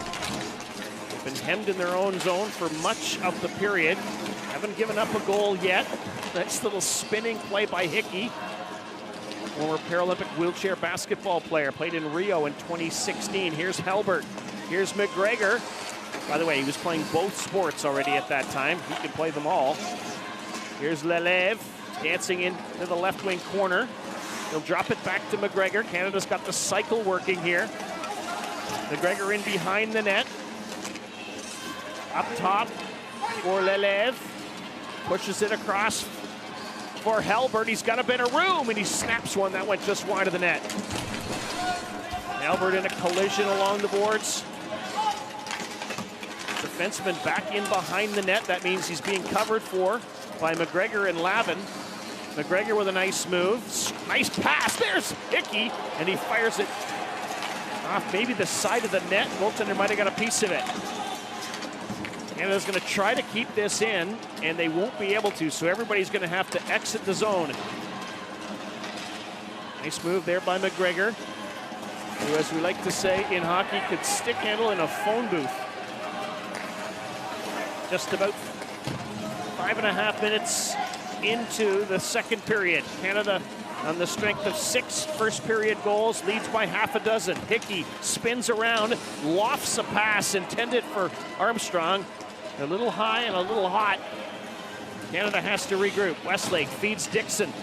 They've been hemmed in their own zone for much of the period. Haven't given up a goal yet. Nice little spinning play by Hickey, former Paralympic wheelchair basketball player, played in Rio in 2016. Here's Halbert. Here's McGregor. By the way, he was playing both sports already at that time. He can play them all. Here's Lelev dancing into the left wing corner. He'll drop it back to McGregor. Canada's got the cycle working here. McGregor in behind the net. Up top for Lelev. Pushes it across for Halbert. He's got a bit of room, and he snaps one that went just wide of the net. Halbert in a collision along the boards. Defenseman back in behind the net. That means he's being covered for by McGregor and Lavin. McGregor with a nice move. Nice pass. There's Hickey, and he fires it off maybe the side of the net. Goaltender might have got a piece of it. Canada's going to try to keep this in, and they won't be able to, so everybody's going to have to exit the zone. Nice move there by McGregor, who, as we like to say in hockey, could stick handle in a phone booth. Just about 5.5 minutes into the second period. Canada, on the strength of 6 first period goals, leads by half a dozen. Hickey spins around, lofts a pass intended for Armstrong. A little high and a little hot. Canada has to regroup. Westlake feeds Dixon.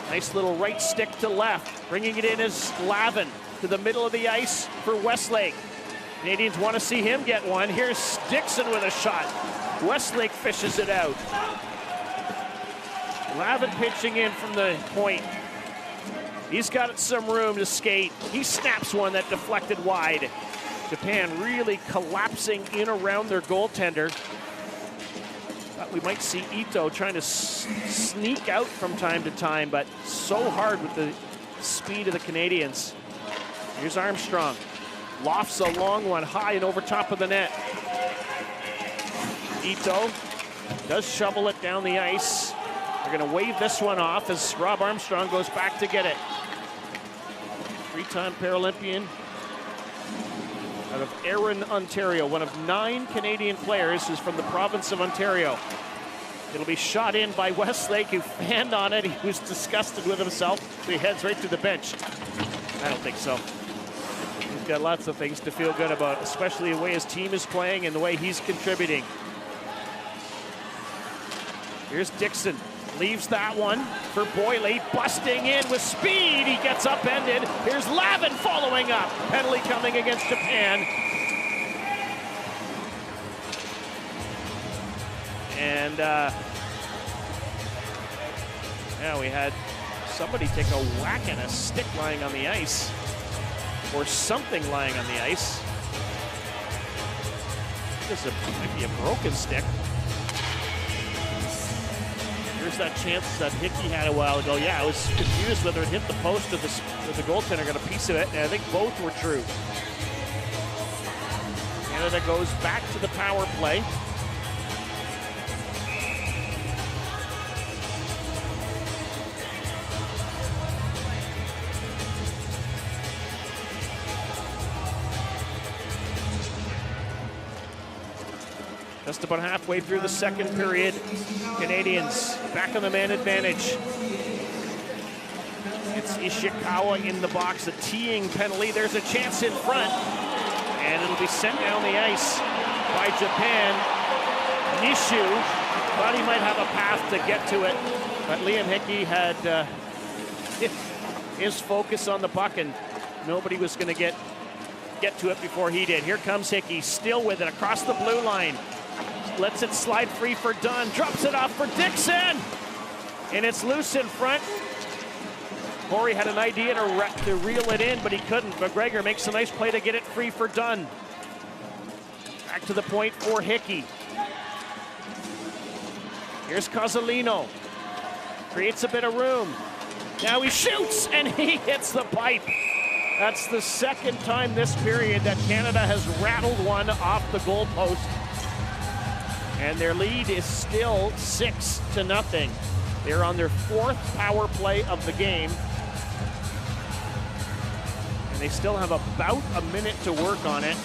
Nice little right stick to left. Bringing it in is Lavin to the middle of the ice for Westlake. Canadians want to see him get one. Here's Dixon with a shot. Westlake fishes it out. Lavin pitching in from the point. He's got some room to skate. He snaps one that deflected wide. Japan really collapsing in around their goaltender. Thought we might see Ito trying to sneak out from time to time, but so hard with the speed of the Canadians. Here's Armstrong. Lofts a long one high and over top of the net. Ito does shovel it down the ice. They're going to wave this one off as Rob Armstrong goes back to get it. 3-time Paralympian out of Erin, Ontario. One of 9 Canadian players who's from the province of Ontario. It'll be shot in by Westlake, who fanned on it. He was disgusted with himself, so he heads right to the bench. I don't think so. He's got lots of things to feel good about, especially the way his team is playing and the way he's contributing. Here's Dixon. Leaves that one for Boyle, busting in with speed. He gets upended. Here's Lavin following up. Penalty coming against Japan. And yeah, we had somebody take a whack at a stick lying on the ice, or something lying on the ice. This might be a broken stick. Here's that chance that Hickey had a while ago. Yeah, I was confused whether it hit the post or the goaltender got a piece of it, and I think both were true. Canada goes back to the power play. Just about halfway through the second period. Canadians back on the man advantage. It's Ishikawa in the box, a teeing penalty. There's a chance in front, and it'll be sent down the ice by Japan. Nishu thought he might have a path to get to it, but Liam Hickey had his focus on the puck, and nobody was going to get to it before he did. Here comes Hickey, still with it across the blue line. Lets it slide free for Dunn, drops it off for Dixon, and it's loose in front. Corey had an idea to reel it in, but he couldn't. McGregor makes a nice play to get it free for Dunn. Back to the point for Hickey. Here's Cozzolino. Creates a bit of room. Now he shoots, and he hits the pipe. That's the second time this period that Canada has rattled one off the goalpost. And their lead is still 6-0. They're on their fourth power play of the game. And they still have about a minute to work on it.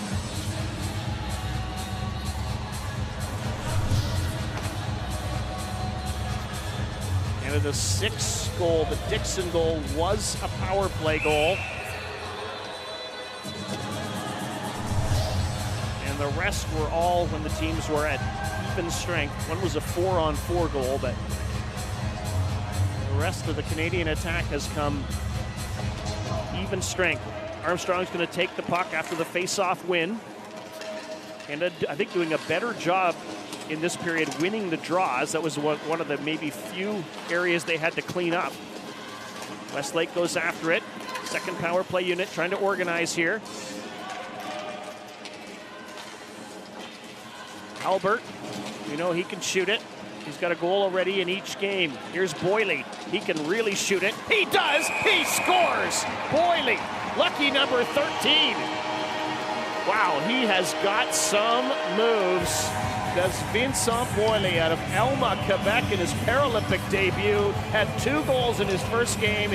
Canada's sixth goal, the Dixon goal, was a power play goal. And the rest were all when the teams were at even strength. One was a 4-on-4 goal, but the rest of the Canadian attack has come even strength. Armstrong's going to take the puck after the face-off win. Canada, I think, doing a better job in this period winning the draws. That was one of the maybe few areas they had to clean up. Westlake goes after it. Second power play unit trying to organize here. Albert, you know he can shoot it. He's got a goal already in each game. Here's Boyley. He can really shoot it. He does! He scores! Boyley, lucky number 13. Wow, he has got some moves. Does Vincent Boyley out of Alma, Quebec in his Paralympic debut. Had 2 goals in his first game.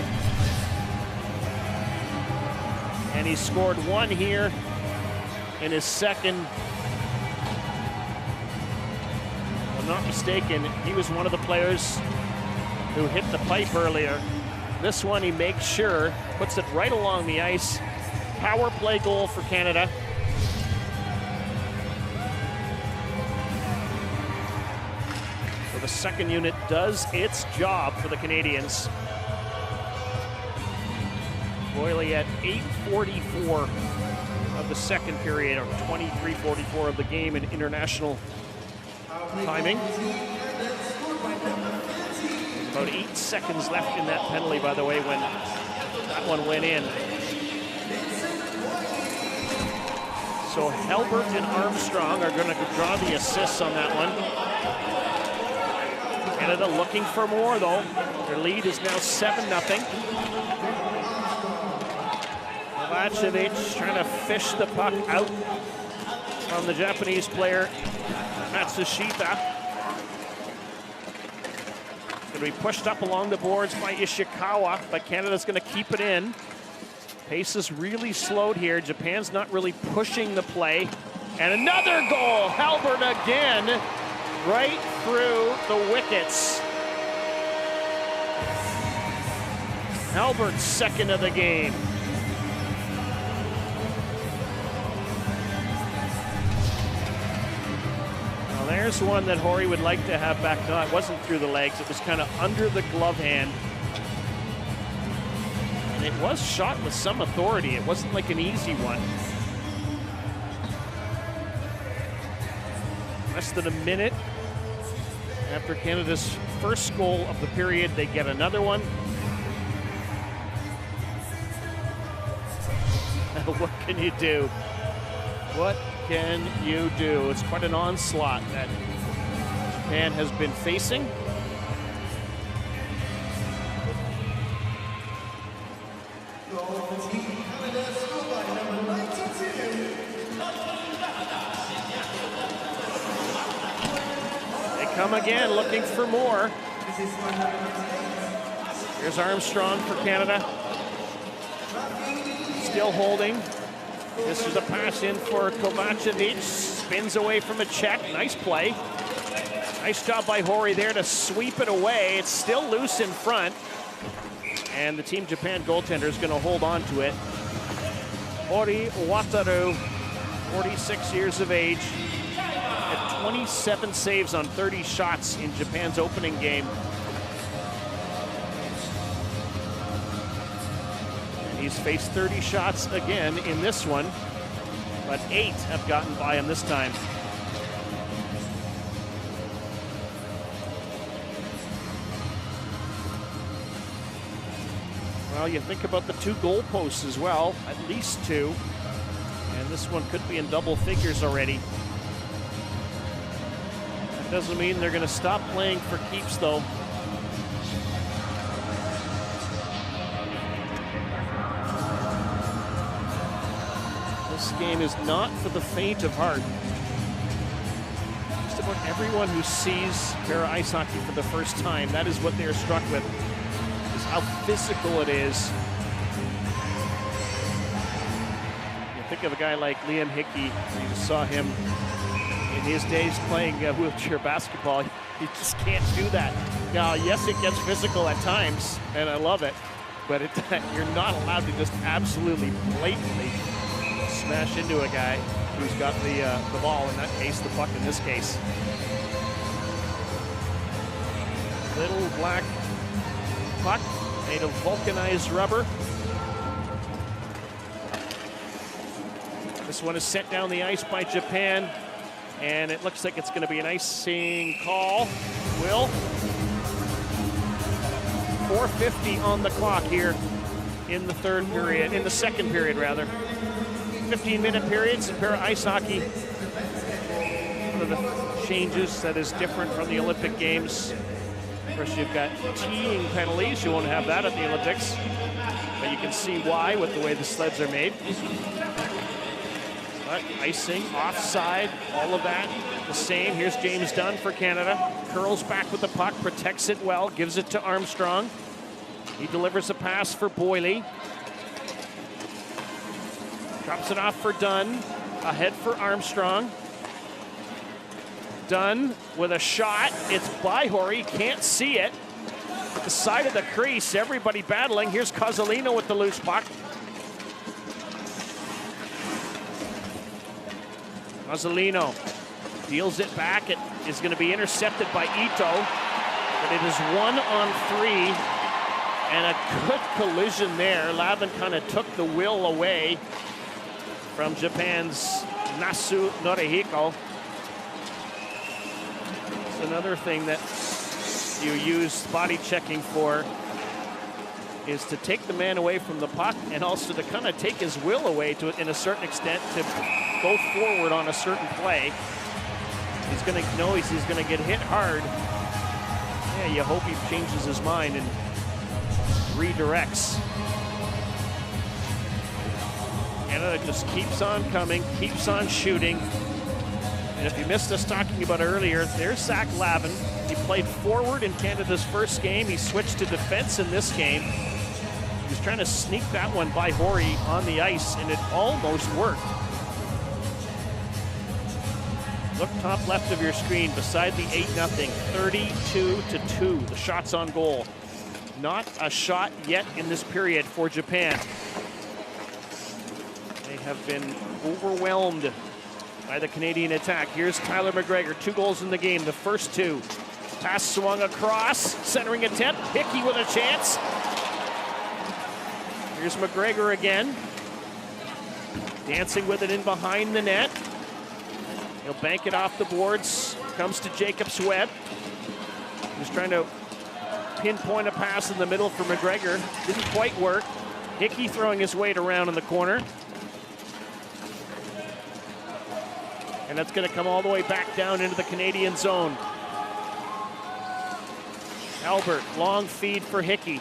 And he scored 1 here in his second. If I'm not mistaken, he was one of the players who hit the pipe earlier. This one he makes sure, puts it right along the ice. Power play goal for Canada. The second unit does its job for the Canadians. Boyley at 8:44 of the second period, or 23:44 of the game in international timing. About 8 seconds left in that penalty, by the way, when that one went in. So Halbert and Armstrong are going to draw the assists on that one. Canada looking for more, though. Their lead is now 7-0. Kovacevic trying to fish the puck out from the Japanese player, Matsushita. Going to be pushed up along the boards by Ishikawa, but Canada's going to keep it in. Pace is really slowed here. Japan's not really pushing the play. And another goal, Halbert again. Right through the wickets. Albert's second of the game. Well, there's one that Horry would like to have back. No, it wasn't through the legs. It was kind of under the glove hand. And it was shot with some authority. It wasn't like an easy one. Less than a minute after Canada's first goal of the period, they get another one. What can you do? What can you do? It's quite an onslaught that Japan has been facing. Come again, looking for more. Here's Armstrong for Canada. Still holding. This is a pass in for Kovacevic. Spins away from a check. Nice play. Nice job by Horry there to sweep it away. It's still loose in front. And the Team Japan goaltender is going to hold on to it. Hori Wataru, 46 years of age. 27 saves on 30 shots in Japan's opening game. And he's faced 30 shots again in this one, but 8 have gotten by him this time. Well, you think about the 2 goal posts as well, at least 2. And this one could be in double figures already. Doesn't mean they're going to stop playing for keeps, though. game is not for the faint of heart. Just about everyone who sees para ice hockey for the first time, that is what they're struck with, is how physical it is. You think of a guy like Liam Hickey. You just saw him in his days playing wheelchair basketball. He just can't do that. Now, yes, it gets physical at times, and I love it, but you're not allowed to just absolutely blatantly smash into a guy who's got the ball, in that case, the puck in this case. Little black puck made of vulcanized rubber. This one is sent down the ice by Japan, and it looks like it's going to be an icing call. Will. 4:50 on the clock here in the second period rather. 15-minute periods in para ice hockey. One of the changes that is different from the Olympic Games. Of course, you've got teeing penalties. You won't have that at the Olympics, but you can see why with the way the sleds are made. But icing, offside, all of that the same. Here's James Dunn for Canada. Curls back with the puck, protects it well, gives it to Armstrong. He delivers a pass for Boyle. Drops it off for Dunn. Ahead for Armstrong. Dunn with a shot. It's by Horry. Can't see it. The side of the crease. Everybody battling. Here's Cozzolino with the loose puck. Cozzolino deals it back. It is going to be intercepted by Ito. But it is 1-on-3. And a good collision there. Lavin kind of took the will away from Japan's Nasu Norihiko. It's another thing that you use body checking for is to take the man away from the puck and also to kind of take his will away to, in a certain extent, to go forward on a certain play. He's going to know he's going to get hit hard. Yeah, you hope he changes his mind and redirects. Canada just keeps on coming, keeps on shooting. And if you missed us talking about earlier, there's Zach Lavin. He played forward in Canada's first game. He switched to defense in this game. He was trying to sneak that one by Horry on the ice, and it almost worked. Look top left of your screen beside the 8-0, 32-2, the shots on goal. Not a shot yet in this period for Japan. They have been overwhelmed by the Canadian attack. Here's Tyler McGregor, 2 goals in the game, the first 2. Pass swung across, centering attempt, Hickey with a chance. Here's McGregor again. Dancing with it in behind the net. He'll bank it off the boards, comes to Jacobs Webb. He's trying to pinpoint a pass in the middle for McGregor. Didn't quite work. Hickey throwing his weight around in the corner. And that's going to come all the way back down into the Canadian zone. Albert, long feed for Hickey.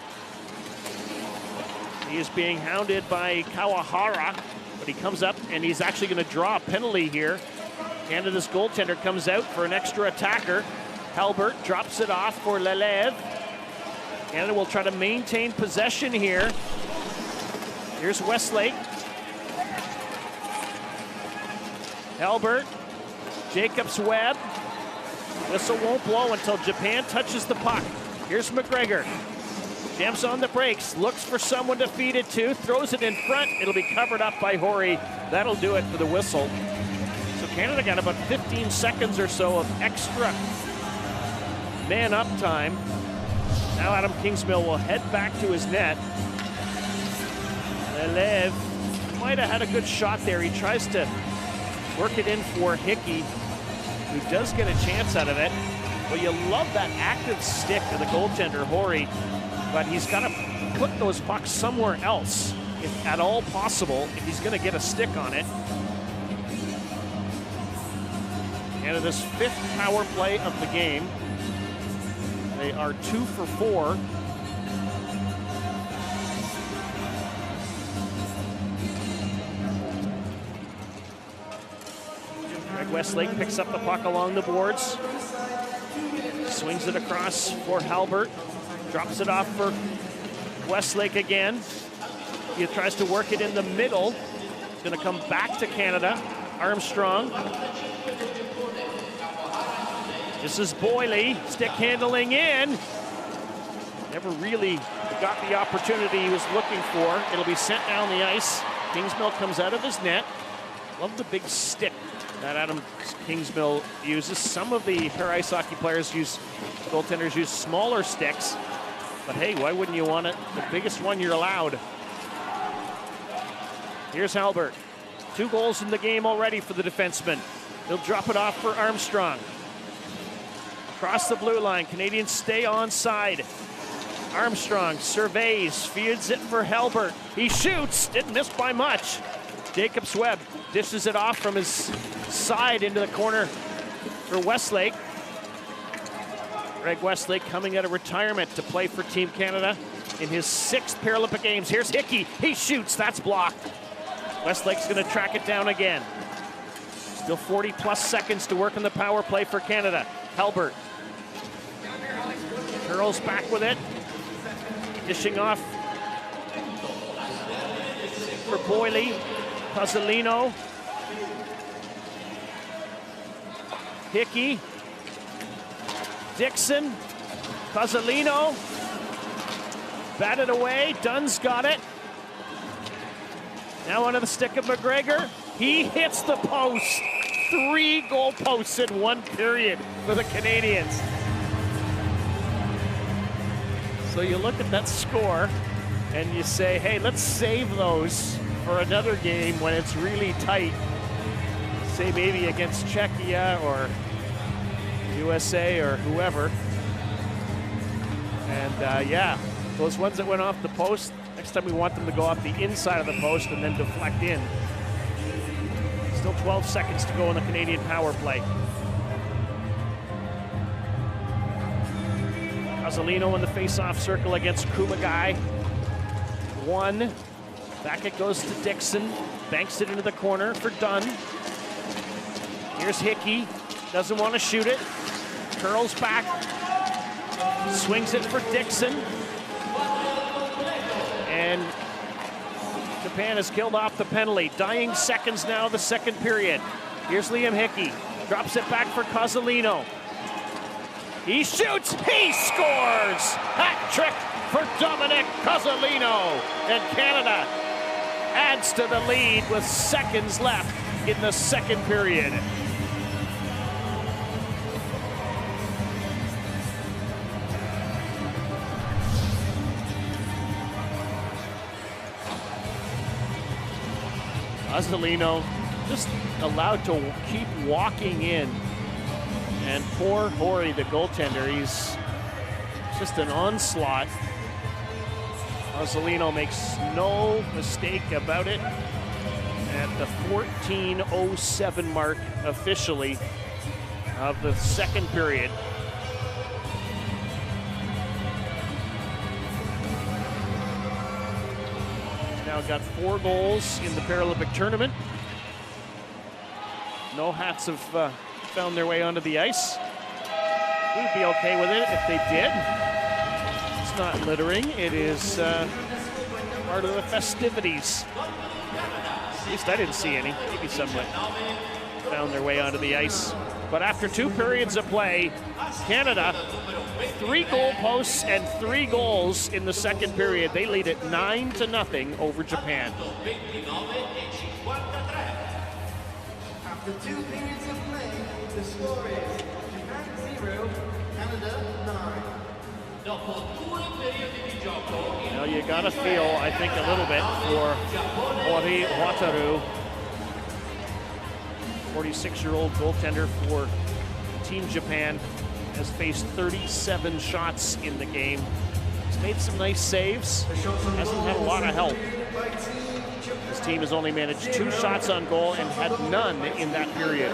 He is being hounded by Kawahara, but he comes up and he's actually going to draw a penalty here. Canada's goaltender comes out for an extra attacker. Halbert drops it off for Lelev. Canada will try to maintain possession here. Here's Westlake. Halbert, Jacobs Webb. Whistle won't blow until Japan touches the puck. Here's McGregor. Jams on the brakes, looks for someone to feed it to, throws it in front. It'll be covered up by Horry. That'll do it for the whistle. So Canada got about 15 seconds or so of extra man-up time. Now Adam Kingsmill will head back to his net. Lelev might have had a good shot there. He tries to work it in for Hickey, who does get a chance out of it. Well, you love that active stick of the goaltender, Horry, but he's got to put those pucks somewhere else, if at all possible, if he's going to get a stick on it. Canada's 5th power play of the game. They are 2 for 4. Greg Westlake picks up the puck along the boards. Swings it across for Halbert. Drops it off for Westlake again. He tries to work it in the middle. It's going to come back to Canada. Armstrong. This is Boyle. Stick handling in. Never really got the opportunity he was looking for. It'll be sent down the ice. Kingsmill comes out of his net. Love the big stick that Adam Kingsmill uses. Some of the pair ice hockey players goaltenders use smaller sticks. But hey, why wouldn't you want it? The biggest one you're allowed. Here's Halbert. 2 goals in the game already for the defenseman. He'll drop it off for Armstrong. Across the blue line, Canadians stay onside. Armstrong surveys, feeds it for Halbert. He shoots, didn't miss by much. Jacobs Webb dishes it off from his side into the corner for Westlake. Greg Westlake coming out of retirement to play for Team Canada in his 6th Paralympic Games. Here's Hickey, he shoots, that's blocked. Westlake's gonna track it down again. Still 40+ seconds to work on the power play for Canada. Halbert curls back with it. Dishing off for Boyle. Pasolino. Hickey. Dixon. Pasolino. Batted away. Dunn's got it. Now onto the stick of McGregor. He hits the post. 3 goal posts in 1 period for the Canadians. So you look at that score and you say, hey, let's save those for another game when it's really tight. Say maybe against Czechia or USA or whoever. And yeah, those ones that went off the post, next time we want them to go off the inside of the post and then deflect in. Still 12 seconds to go in the Canadian power play. Pasolino in the face-off circle against Kumagai. 1. Back it goes to Dixon. Banks it into the corner for Dunn. Here's Hickey. Doesn't want to shoot it. Curls back. Swings it for Dixon. And Japan has killed off the penalty. Dying seconds now, the 2nd period. Here's Liam Hickey. Drops it back for Cozzolino. He shoots, he scores! Hat trick for Dominic Cozzolino. And Canada adds to the lead with seconds left in the 2nd period. Cozzolino just allowed to keep walking in. And poor Horry, the goaltender, he's just an onslaught. Cozzolino makes no mistake about it. At the 14:07 mark officially of the 2nd period. He's now got 4 goals in the Paralympic tournament. No hats have found their way onto the ice. We'd be okay with it if they did. It's not littering, it is part of the festivities. At least I didn't see any. Maybe some found their way onto the ice. But after 2 periods of play, Canada, 3 goal posts and 3 goals in the 2nd period. They lead it 9-0 over Japan. After 2 periods of play, the score is Japan 0, Canada 9. Now you gotta feel, I think, a little bit for Ori Wataru, 46-year-old goaltender for Team Japan, has faced 37 shots in the game. He's made some nice saves, hasn't had a lot of help. His team has only managed 2 shots on goal and had none in that period.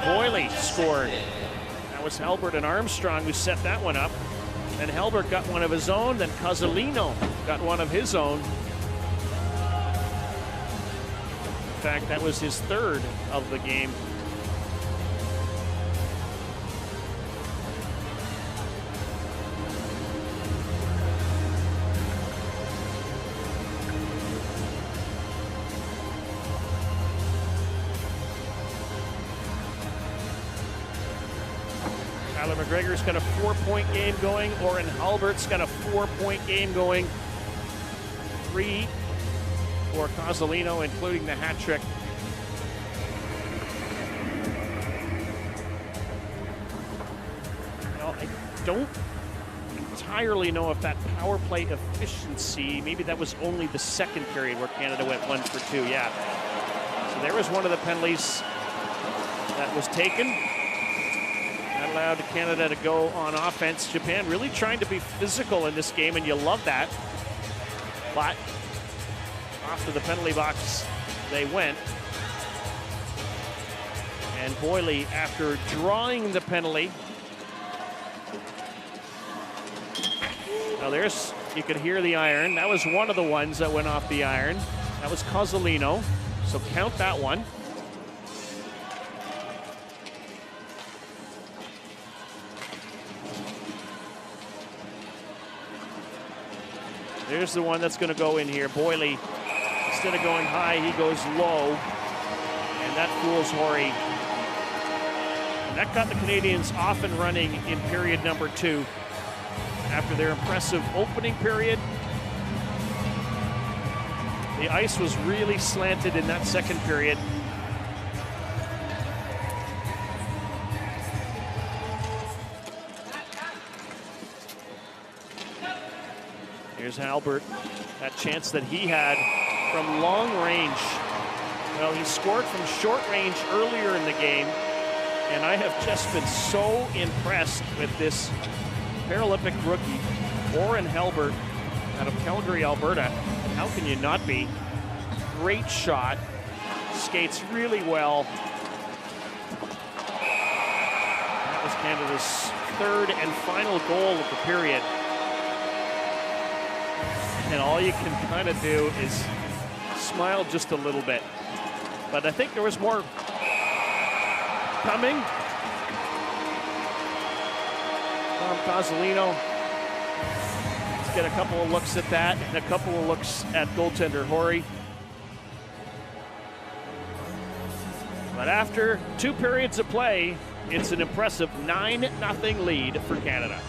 Boyle scored. That was Halbert and Armstrong who set that one up. Then Halbert got one of his own, then Cozzolino got one of his own. fact, that was his third of the game. Tyler McGregor's got a 4-point game going. Oren Halbert's got a 4-point game going. 3 for Cozzolino, including the hat trick. Well, I don't entirely know if that power play efficiency, maybe that was only the second period where Canada went 1 for 2, yeah. So there was one of the penalties that was taken. That allowed Canada to go on offense. Japan really trying to be physical in this game, and you love that. But off to the penalty box they went. And Boyle, after drawing the penalty, now there's, you could hear the iron. That was one of the ones that went off the iron. That was Cozzolino, so count that one. There's the one that's going to go in here. Boyle, instead of going high, he goes low, and that fools Horry. And that got the Canadians off and running in period number 2. After their impressive opening period, the ice was really slanted in that second period. Here's Halbert, that chance that he had from long range. Well, he scored from short range earlier in the game, and I have just been so impressed with this Paralympic rookie, Oren Halbert, out of Calgary, Alberta. And how can you not be? Great shot, skates really well. That was Canada's third and final goal of the period. And all you can kind of do is smile just a little bit. But I think there was more coming from Cozzolino. Let's get a couple of looks at that and a couple of looks at goaltender Horry. But after 2 periods of play, it's an impressive 9-0 lead for Canada.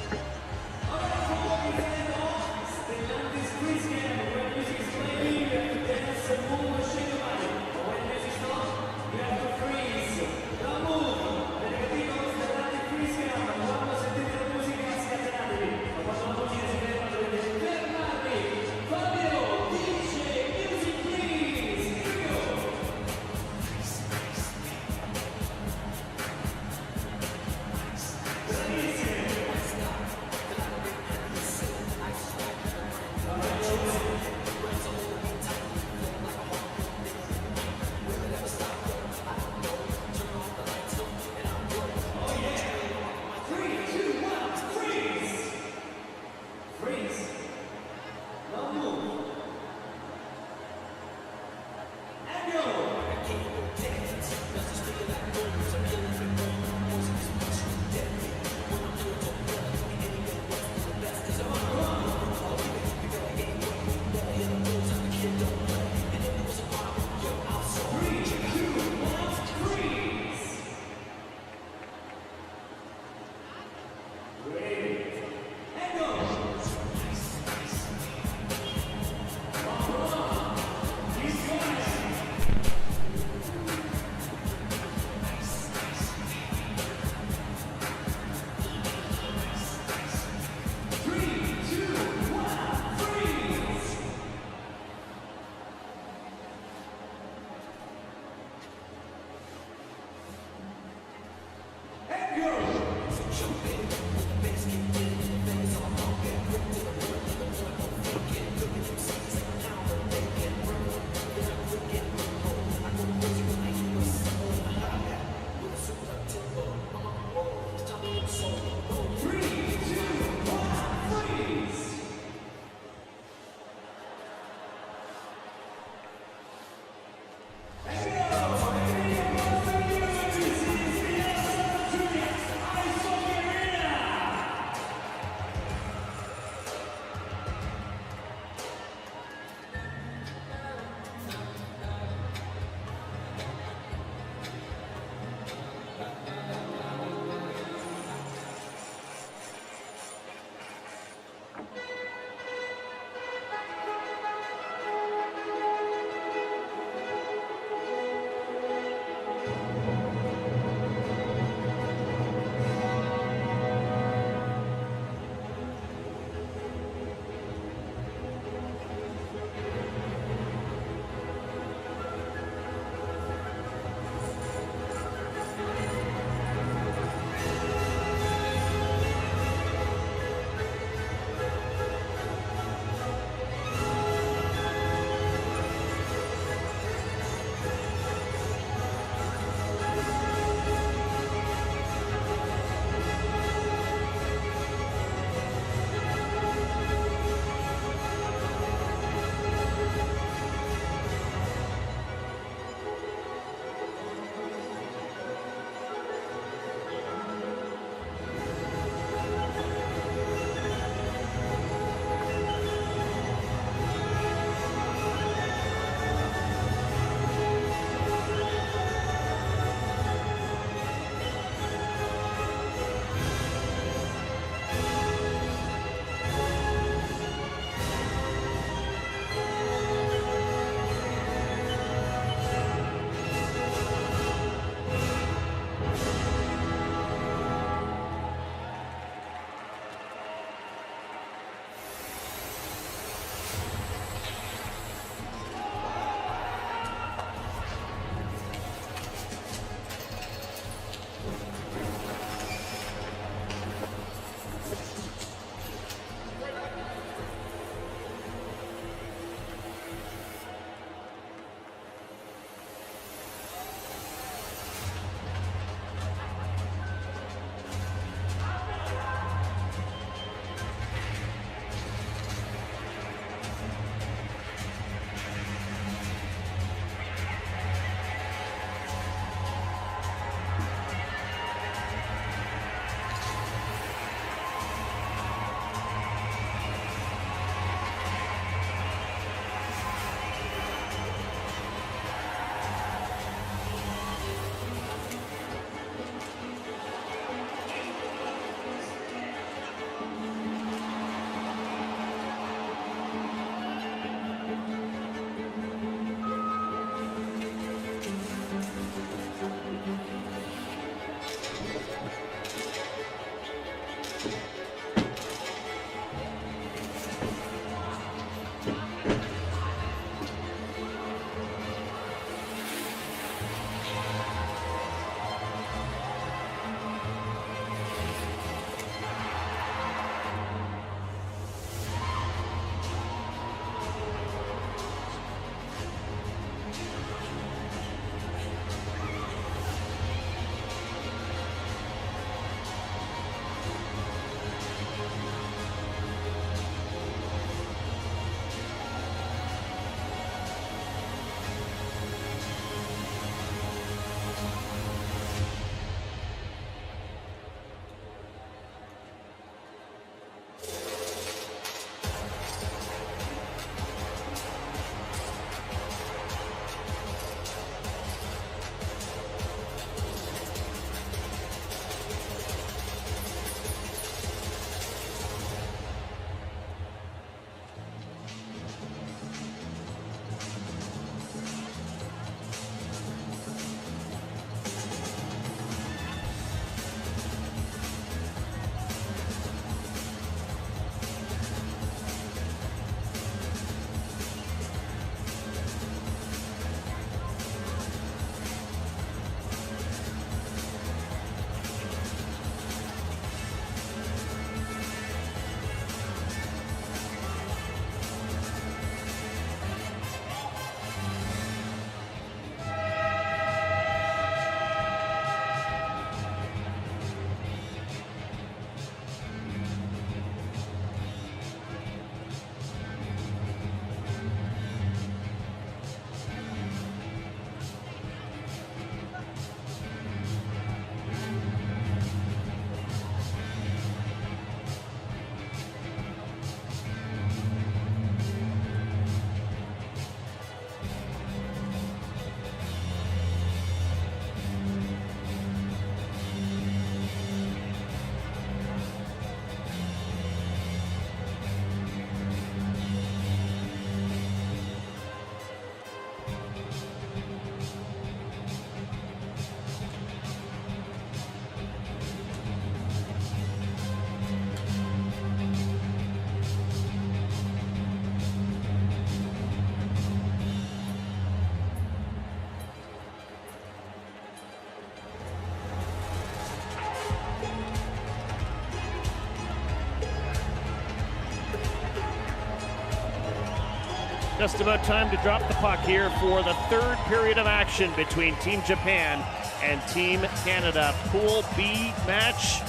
Just about time to drop the puck here for the third period of action between Team Japan and Team Canada. Pool B match.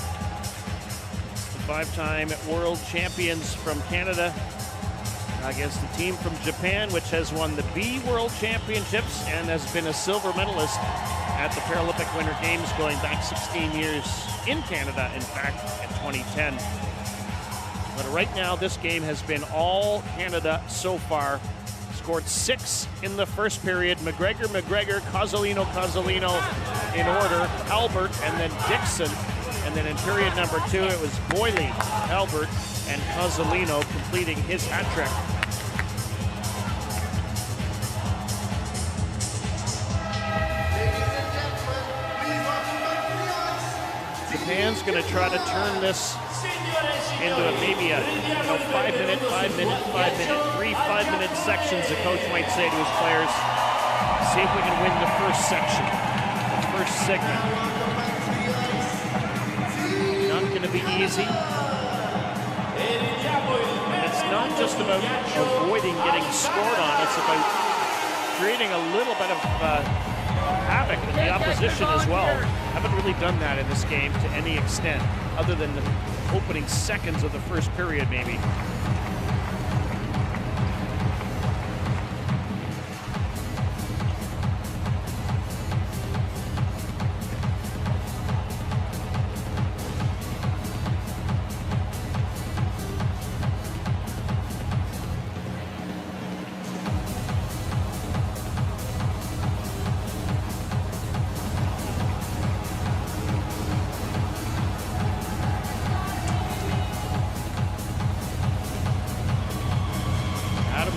The five-time world champions from Canada against the team from Japan, which has won the B World Championships and has been a silver medalist at the Paralympic Winter Games going back 16 years in Canada, in fact, in 2010. But right now, this game has been all Canada so far. Scored 6 in the first period. McGregor, Cozzolino in order, Albert, and then Dixon. And then in period number 2, it was Boyle, Albert, and Cozzolino completing his hat trick. Japan's going to try to turn this into maybe a 5-minute, 3 5-minute sections, the coach might say to his players. See if we can win the first section, the first segment. Not going to be easy. And it's not just about avoiding getting scored on, it's about creating a little bit of havoc with the opposition as well. Haven't really done that in this game to any extent, other than the opening seconds of the first period, maybe.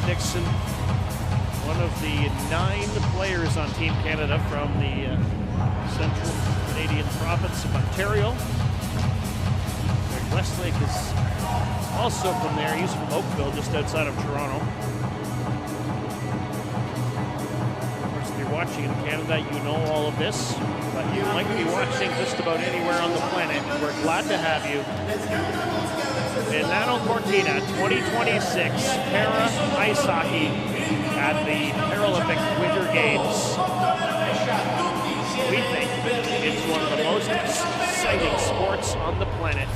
Dixon, one of the 9 players on Team Canada from the central Canadian province of Ontario. Greg Westlake is also from there. He's from Oakville, just outside of Toronto. Of course, if you're watching in Canada, you know all of this, but you might be watching just about anywhere on the planet, and we're glad to have you. Milano Cortina 2026 Para Ice Hockey at the Paralympic Winter Games. We think it's one of the most exciting sports on the planet.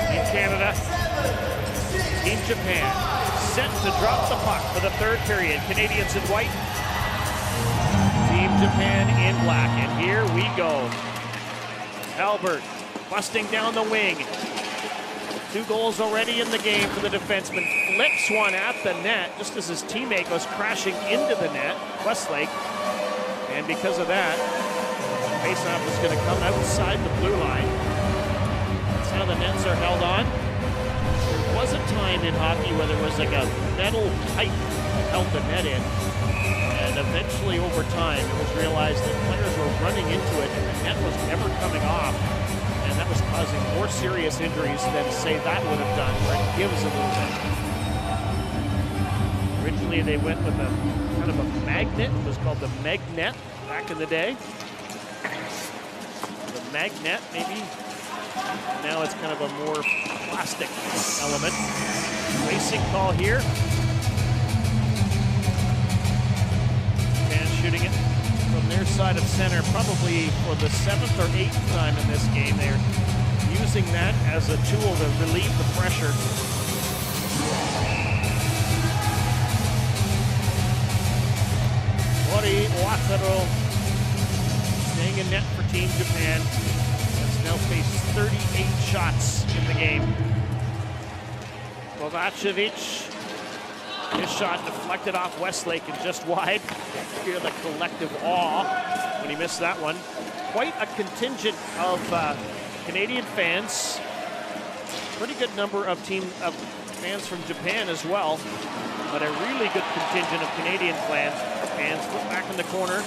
Team Canada, Team Japan, set to drop the puck for the third period. Canadians in white, Team Japan in black, and here we go. Albert busting down the wing. 2 goals already in the game for the defenseman. Flips one at the net just as his teammate goes crashing into the net, Westlake. And because of that, faceoff is going to come outside the blue line. That's how the nets are held on. There was a time in hockey where there was like a metal pipe that held the net in. And eventually, over time, it was realized that players were running into it and the net was never coming off. And that was causing more serious injuries than, say, that would have done, where it gives a little bit. Originally, they went with a kind of a magnet. It was called the magnet back in the day. The magnet, maybe. Now it's kind of a more plastic element. Racing call here. Shooting it from their side of center, probably for the 7th or 8th time in this game. They're using that as a tool to relieve the pressure. Mori Wataro staying in net for Team Japan. Has now faced 38 shots in the game. Kovacevic. His shot deflected off Westlake and just wide. Hear the collective awe when he missed that one. Quite a contingent of Canadian fans. Pretty good number of fans from Japan as well, but a really good contingent of Canadian fans. Flip back in the corner.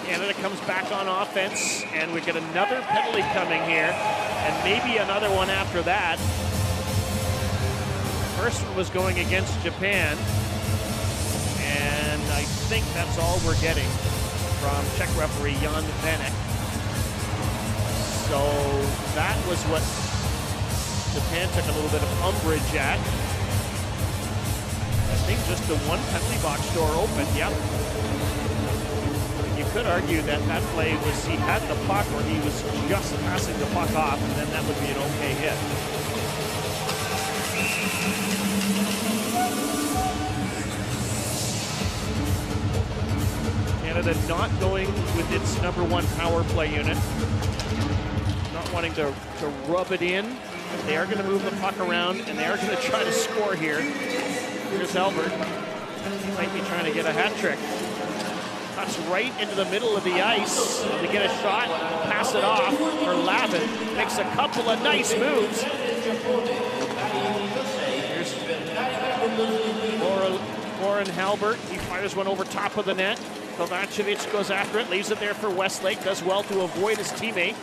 Canada comes back on offense, and we get another penalty coming here, and maybe another one after that. First one was going against Japan, and I think that's all we're getting from Czech referee Jan Vanek. So that was what Japan took a little bit of umbrage at. I think just the one penalty box door open, yep. You could argue that that play was, he had the puck or he was just passing the puck off, and then that would be an okay hit. Canada not going with its #1 power play unit. Not wanting to rub it in. They are going to move the puck around, and they are going to try to score here. Here's Albert. He might be trying to get a hat trick. Cuts right into the middle of the ice to get a shot, pass it off for Lavin. Makes a couple of nice moves. Here's Warren Halbert. He fires one over top of the net. Kovacevic goes after it, leaves it there for Westlake. Does well to avoid his teammate.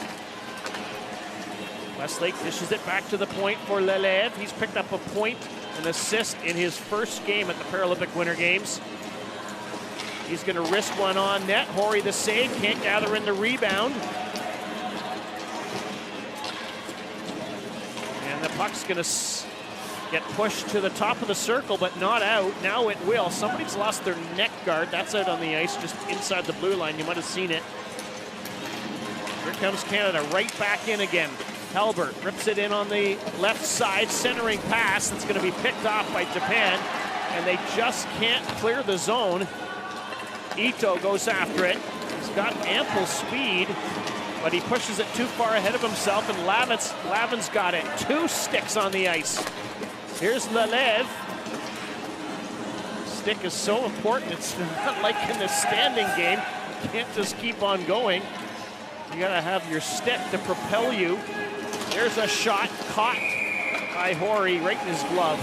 Westlake dishes it back to the point for Lelev. He's picked up a point, an assist in his first game at the Paralympic Winter Games. He's going to risk one on net. Horry the save, can't gather in the rebound. And the puck's going to get pushed to the top of the circle, but not out. Now it will. Somebody's lost their neck guard. That's out on the ice, just inside the blue line. You might have seen it. Here comes Canada, right back in again. Halbert rips it in on the left side, centering pass. That's going to be picked off by Japan, and they just can't clear the zone. Ito goes after it. He's got ample speed, but he pushes it too far ahead of himself, and Lavin's got it. 2 sticks on the ice. Here's Lelev. Stick is so important. It's not like in the standing game. You can't just keep on going. You gotta have your stick to propel you. There's a shot caught by Horry right in his glove.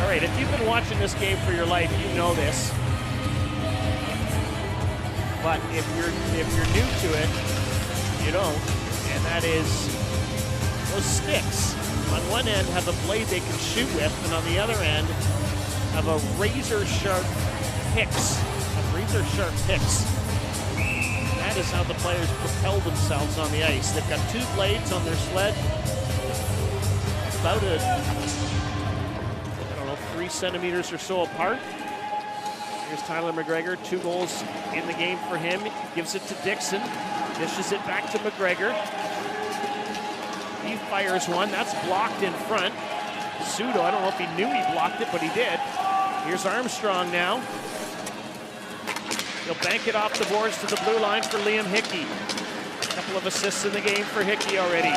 All right, if you've been watching this game for your life, you know this. But if you're new to it, you don't. And that is those sticks. On one end have a blade they can shoot with, and on the other end have a razor-sharp picks. That is how the players propel themselves on the ice. They've got 2 blades on their sled, about 3 centimeters or so apart. Here's Tyler McGregor, 2 goals in the game for him. Gives it to Dixon, dishes it back to McGregor. He fires one, that's blocked in front. Sudo, I don't know if he knew he blocked it, but he did. Here's Armstrong now. He'll bank it off the boards to the blue line for Liam Hickey. A couple of assists in the game for Hickey already.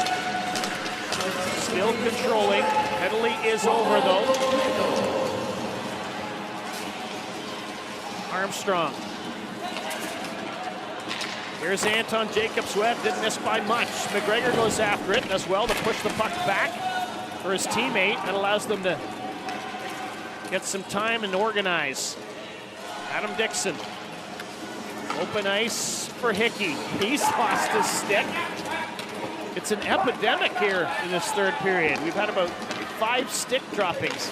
Still controlling. Penalty is over though. Armstrong. Here's Anton Jacobs-Webb, didn't miss by much. McGregor goes after it, does well to push the puck back for his teammate. That allows them to get some time and organize. Adam Dixon. Open ice for Hickey. He's lost his stick. It's an epidemic here in this third period. We've had about 5 stick droppings.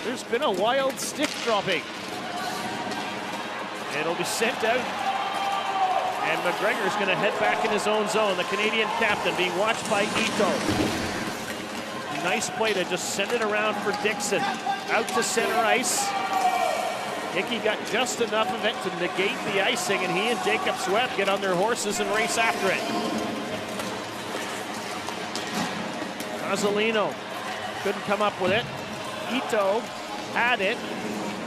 There's been a wild stick dropping. It'll be sent out. And McGregor's going to head back in his own zone. The Canadian captain being watched by Ito. Nice play to just send it around for Dixon. Out to center ice. Hickey got just enough of it to negate the icing, and he and Jacobs-Webb get on their horses and race after it. Cozzolino couldn't come up with it. Ito had it,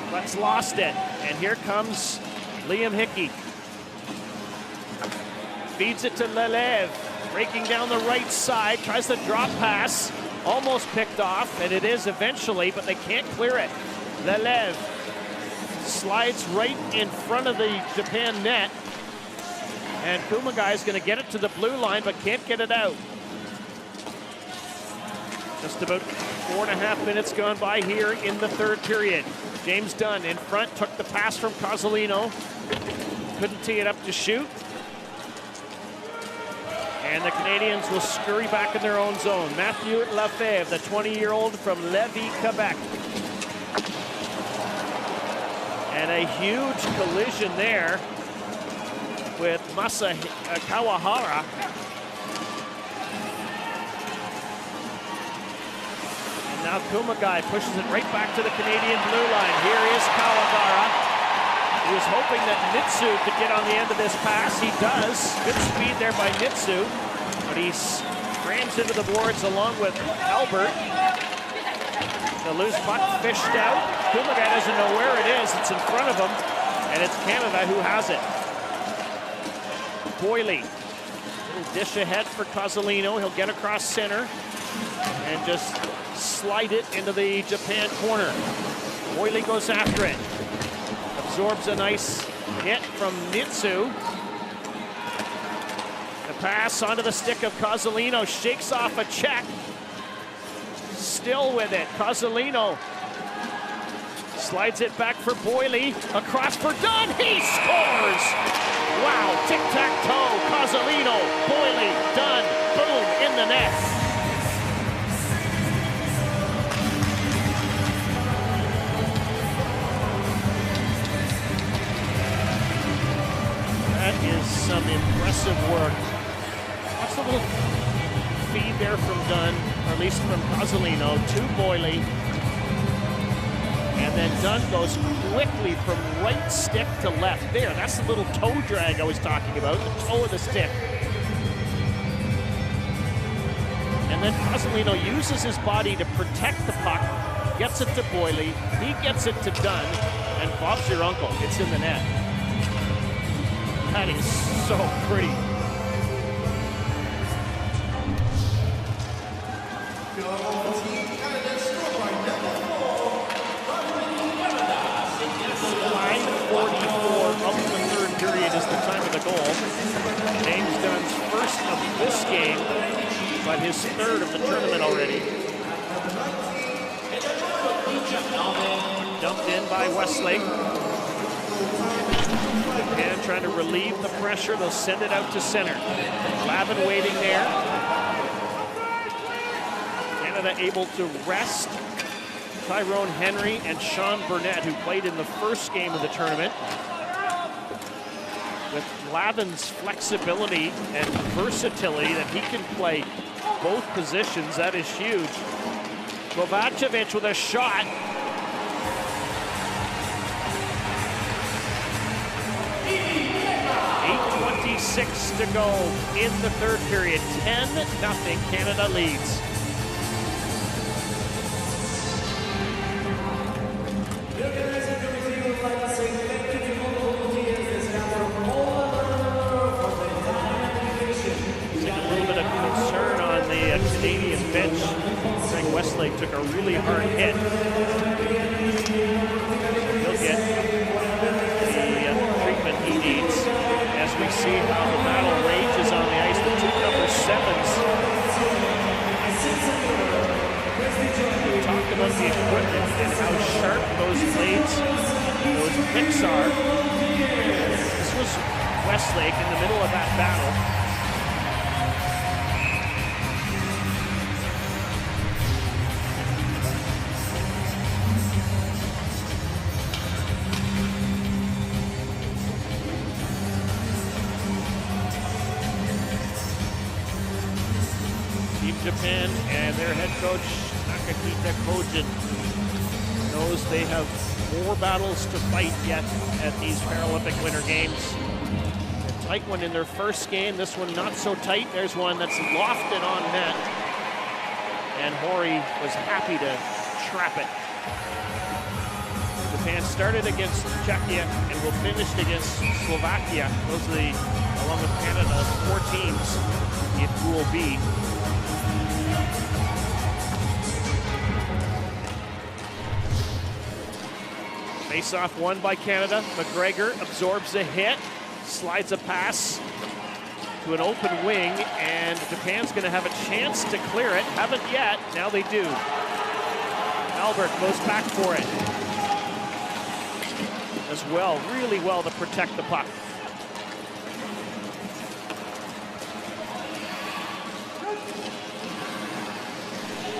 but's lost it. And here comes Liam Hickey. Feeds it to Lelev, breaking down the right side, tries to drop pass, almost picked off, and it is eventually, but they can't clear it. Lelev slides right in front of the Japan net, and Kumagai is going to get it to the blue line, but can't get it out. Just about 4.5 minutes gone by here in the third period. James Dunn in front, took the pass from Cozzolino, couldn't tee it up to shoot. And the Canadians will scurry back in their own zone. Matthew Lefebvre, the 20-year-old from Lévis, Quebec. And a huge collision there with Masa Kawahara. now Kumagai pushes it right back to the Canadian blue line. Here is Kawagara. He was hoping that Nitsu could get on the end of this pass. He does. Good speed there by Nitsu. But he rams into the boards along with Albert. The loose puck fished out. Kumagai doesn't know where it is. It's in front of him. And it's Canada who has it. Boyle. Little dish ahead for Cozzolino. He'll get across center and just slide it into the Japan corner. Boyle goes after it. Absorbs a nice hit from Nitsu. The pass onto the stick of Cozzolino. Shakes off a check. Still with it. Cozzolino slides it back for Boyle. Across for Dunn. He scores! Wow, tic-tac-toe. Cozzolino, Boyle, Dunn, boom, in the net. That is some impressive work. That's a little feed there from Dunn, or at least from Cozzolino, to Boyle. And then Dunn goes quickly from right stick to left. There, that's the little toe drag I was talking about, the toe of the stick. And then Cozzolino uses his body to protect the puck, gets it to Boyle, he gets it to Dunn, and Bob's your uncle. It's in the net. That is so pretty. Of the third period is the time of the goal. James Dunn's first of this game, but his third of the tournament already. Dumped in by Westlake. Japan trying to relieve the pressure. They'll send it out to center. Lavin waiting there. Canada able to rest Tyrone Henry and Sean Burnett, who played in the first game of the tournament. With Lavin's flexibility and versatility, that he can play both positions, that is huge. Kovacevic with a shot. .8:26 to go in the third period. 10-0, Canada leads. Canadian bench. Greg Westlake took a really hard hit. He'll get the treatment he needs as we see how the battle rages on the ice. The two number 7s. We talked about the equipment and how sharp those blades, those picks are. This was Westlake in the middle of that battle. Japan and their head coach Nakahita Kojin knows they have more battles to fight yet at these Paralympic Winter Games. A tight one in their first game, this one not so tight. There's one that's lofted on net, and Hori was happy to trap it. Japan started against Czechia and will finish against Slovakia. Those are the, along with Canada, 4 teams in Pool B. Face-off won by Canada. McGregor absorbs a hit, slides a pass to an open wing, and Japan's going to have a chance to clear it. Haven't yet. Now they do. Albert goes back for it. As well, really well to protect the puck.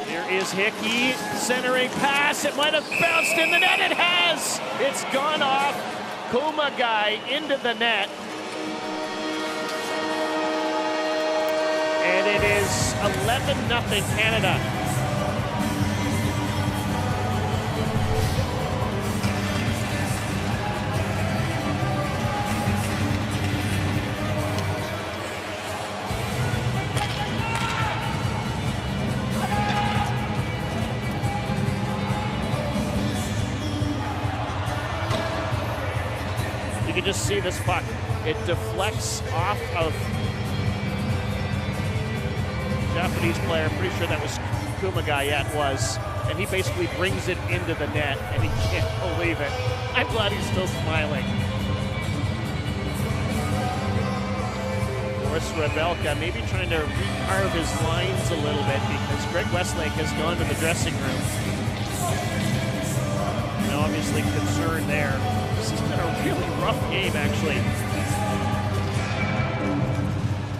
Here is Hickey, centering pass. It might have bounced in the net. It has. It's gone off. Kumagai into the net. And it is 11-0 Canada. can just see this puck. It deflects off of Japanese player. Pretty sure that was Kumagayet was. And he basically brings it into the net, and he can't believe it. I'm glad he's still smiling. Boris Rebelka maybe trying to recarve his lines a little bit because Greg Westlake has gone to the dressing room. And obviously concerned there. This has been a really rough game, actually.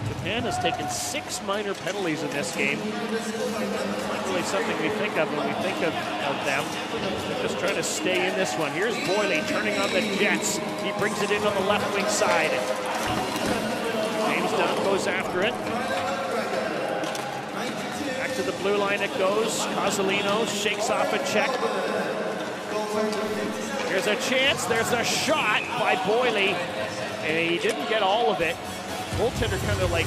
Japan has taken 6 minor penalties in this game. Not really something we think of when we think of them. They're just trying to stay in this one. Here's Boyle turning on the Jets. He brings it in on the left wing side. James Dunn goes after it. Back to the blue line it goes. Cozzolino shakes off a check. There's a chance. There's a shot by Boyle. And he didn't get all of it. Goaltender kind of like,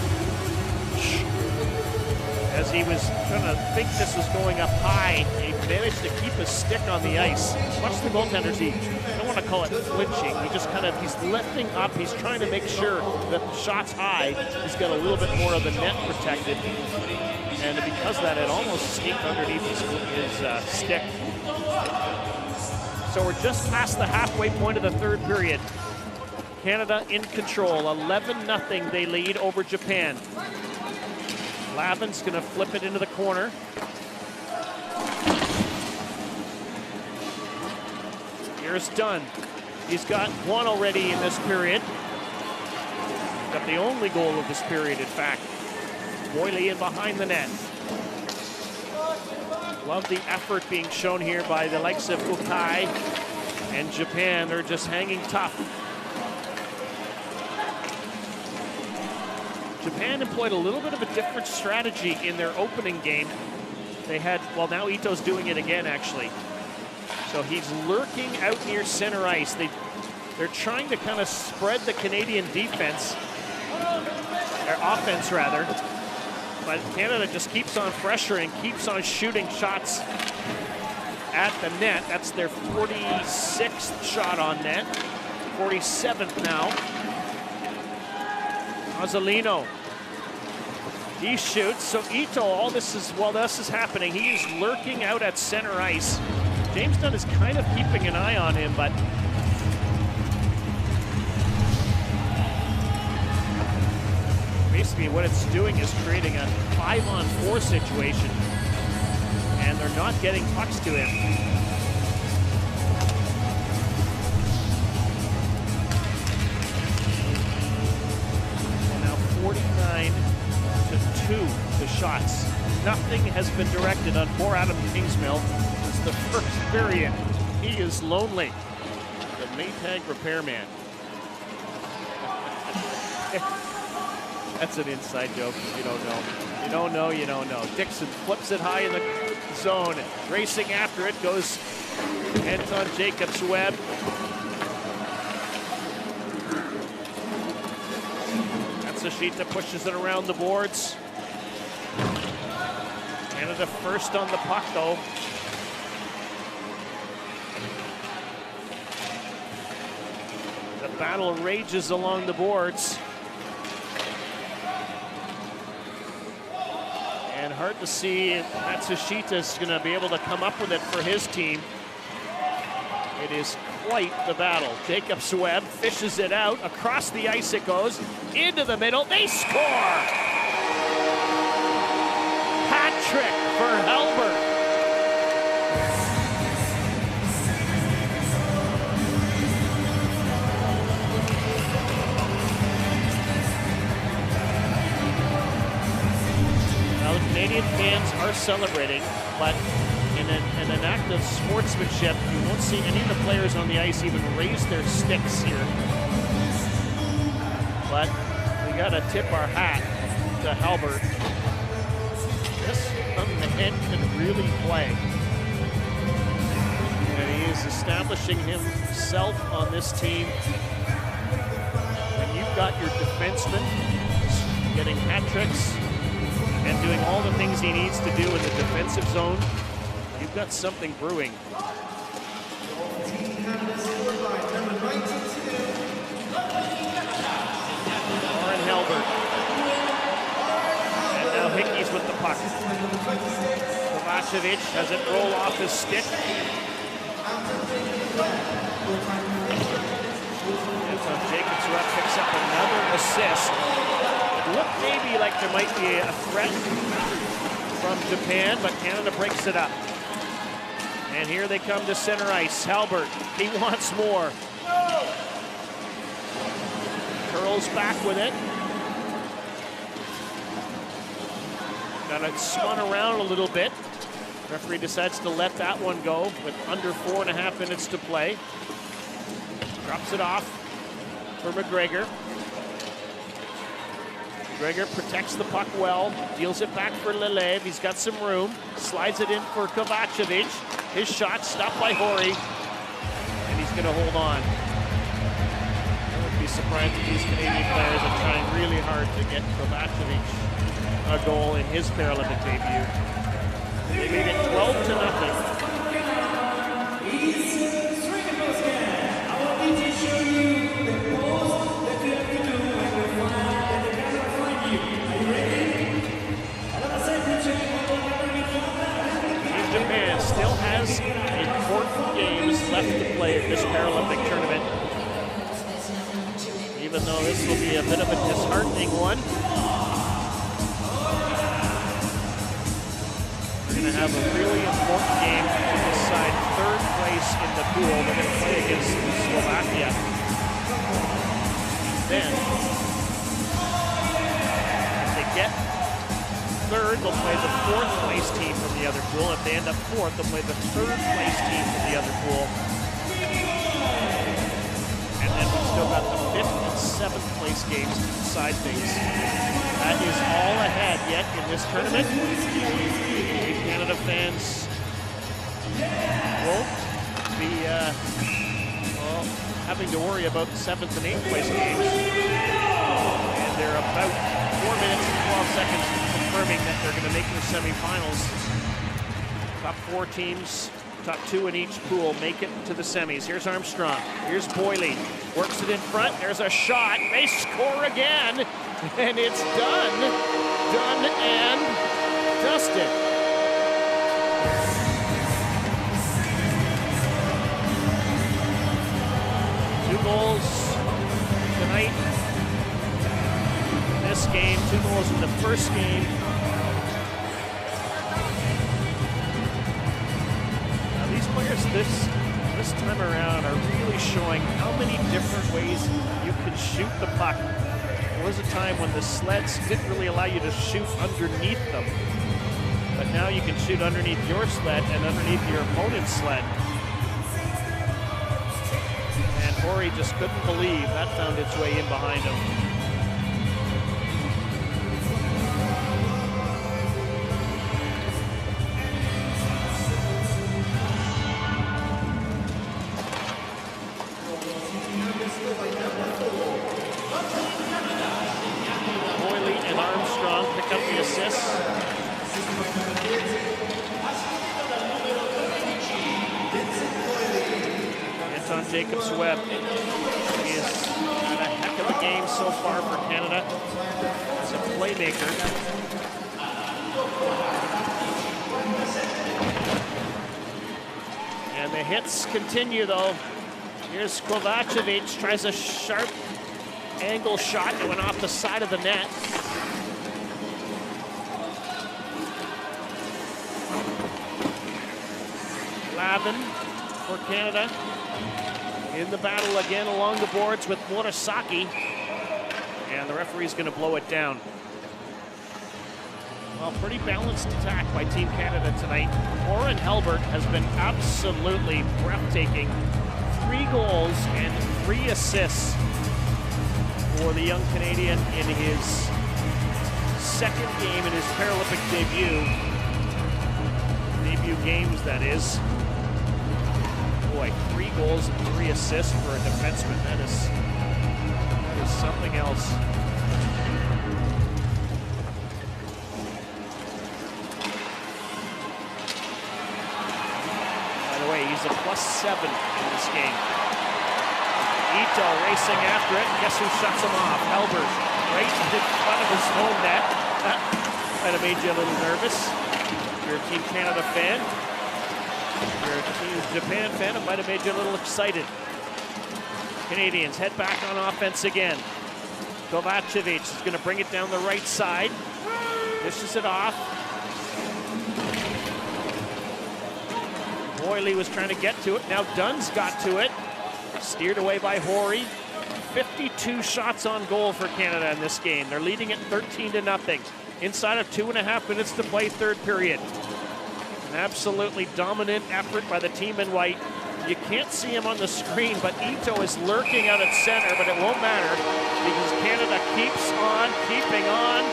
as he was trying to think this was going up high, he managed to keep his stick on the ice. Watch the goaltenders, I don't want to call it flinching, he just kind of, he's lifting up, he's trying to make sure that the shot's high, he's got a little bit more of the net protected. And because of that, it almost sneaked underneath his stick. So we're just past the halfway point of the third period. Canada in control, 11-0 they lead over Japan. Lavin's gonna flip it into the corner. Here's Dunn. He's got one already in this period. Got the only goal of this period, in fact. Boyle in behind the net. Love the effort being shown here by the likes of Ukai and Japan. They're just hanging tough. Japan employed a little bit of a different strategy in their opening game. They had, well, now Ito's doing it again, actually. So he's lurking out near center ice. They're trying to kind of spread the Canadian defense, or offense rather. But Canada just keeps on pressuring, keeps on shooting shots at the net. That's their 46th shot on net, 47th now. Cozzolino, he shoots, so Ito, all this is, while this is happening, he is lurking out at center ice. James Dunn is kind of keeping an eye on him, but basically what it's doing is creating a 5-on-4 situation, and they're not getting pucks to him. 49-2 the shots. Nothing has been directed on poor Adam Kingsmill. It's the first period. He is lonely. The Maytag repairman. That's an inside joke. You don't know. You don't know, you don't know. Dixon flips it high in the zone. Racing after it goes Anton Jacobs-Webb. Matsushita pushes it around the boards. Canada first on the puck, though. The battle rages along the boards. And hard to see if Matsushita's going to be able to come up with it for his team. It is quite the battle. Jacobs-Webb fishes it out. Across the ice it goes. Into the middle. They score! Hat trick for Halbert. Now the Canadian fans are celebrating, but in an act of sportsmanship, you won't see any of the players on the ice even raise their sticks here. But we gotta tip our hat to Halbert. This young man can really play. And he is establishing himself on this team. When you've got your defenseman getting hat tricks and doing all the things he needs to do in the defensive zone, you've got something brewing. goes with the puck. Kovacevic has it roll off his stick. Anton Jacobs picks up another assist. It looked maybe like there might be a threat from Japan, but Canada breaks it up. And here they come to center ice. Halbert, he wants more. Curls back with it. Got it spun around a little bit. Referee decides to let that one go with under 4.5 minutes to play. Drops it off for McGregor. McGregor protects the puck well, deals it back for Lelev. He's got some room, slides it in for Kovacevic. His shot stopped by Horry, and he's gonna hold on. I would be surprised if these Canadian players are trying really hard to get Kovacevic a goal in his Paralympic debut. They made it 12-0. Japan still has important games left to play in this Paralympic tournament. Even though this will be a bit of a disheartening one. We're going to have a really important game to decide third place in the pool. We're going to play against Slovakia. Then, if they get third, they'll play the fourth place team from the other pool. If they end up fourth, they'll play the third place team from the other pool. And then we've still got the fifth and seventh place games to decide things. That is all ahead yet in this tournament. Canada fans won't be having to worry about the 7th and 8th place games. And they're about 4 minutes and 12 seconds confirming that they're going to make their semifinals. Top 4 teams, top 2 in each pool, make it to the semis. Here's Armstrong. Here's Boyle. Works it in front. There's a shot. They score again. And it's done. Done and dusted. Goals tonight in this game, 2 goals in the first game. Now these players this time around are really showing how many different ways you can shoot the puck. There was a time when the sleds didn't really allow you to shoot underneath them, but now you can shoot underneath your sled and underneath your opponent's sled. Horry just couldn't believe that found its way in behind him. Boyle and Armstrong pick up the assists. On Jacobs Webb is had a heck of a game so far for Canada as a playmaker. And the hits continue though. Here's Kovacevic, tries a sharp angle shot that went off the side of the net. Lavin for Canada. In the battle again along the boards with Murasaki. And the referee's going to blow it down. Well, pretty balanced attack by Team Canada tonight. Oren Halbert has been absolutely breathtaking. 3 goals and 3 assists for the young Canadian in his second game in his Paralympic debut. Debut games, that is. Boy, 3 goals and 3 assists for a defenseman. That is something else. By the way, he's a +7 in this game. Ito racing after it. Guess who shuts him off? Halbert, right in front of his own net. Might have made you a little nervous. If you're a Team Canada fan, if you're a Team Japan fan, it might have made you a little excited. Canadians head back on offense again. Kovacevic is going to bring it down the right side. Dishes it off. Boyley was trying to get to it. Now Dunn's got to it. Steered away by Horry. 52 shots on goal for Canada in this game. They're leading it 13-0. Inside of 2.5 minutes to play, third period. An absolutely dominant effort by the team in white. You can't see him on the screen, but Ito is lurking out at center, but it won't matter because Canada keeps on keeping on.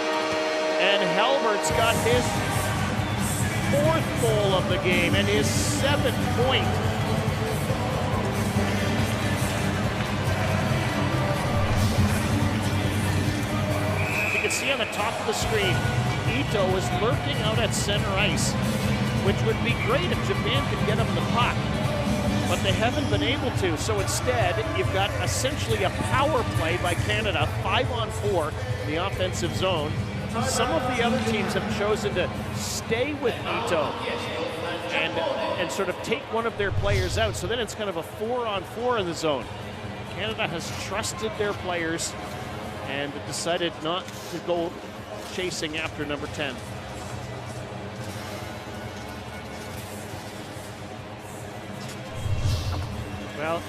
And Halbert's got his 4th goal of the game and his 7th point. You can see on the top of the screen, Ito was lurking out at center ice, which would be great if Japan could get him the puck. But they haven't been able to, so instead, you've got essentially a power play by Canada, 5-on-4 in the offensive zone. Some of the other teams have chosen to stay with Ito and sort of take one of their players out, so then it's kind of a 4-on-4 in the zone. Canada has trusted their players and decided not to go chasing after number 10. Well,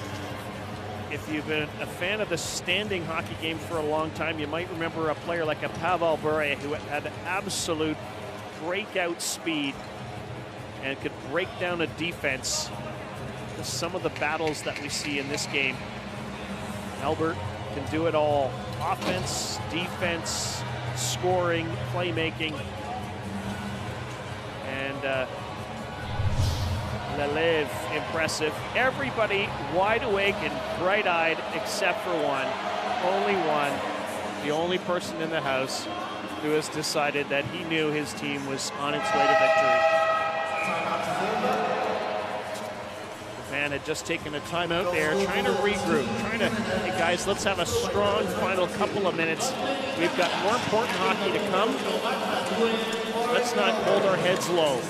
if you've been a fan of the standing hockey game for a long time, you might remember a player like a Pavel Bure who had absolute breakout speed and could break down a defense. Just some of the battles that we see in this game. Albert can do it all. Offense, defense, scoring, playmaking. And Lelev, impressive. Everybody wide awake and bright-eyed except for one. Only one. The only person in the house who has decided that he knew his team was on its way to victory. Japan had just taken a timeout there, trying to regroup, hey guys, let's have a strong final couple of minutes. We've got more important hockey to come. Let's not hold our heads low.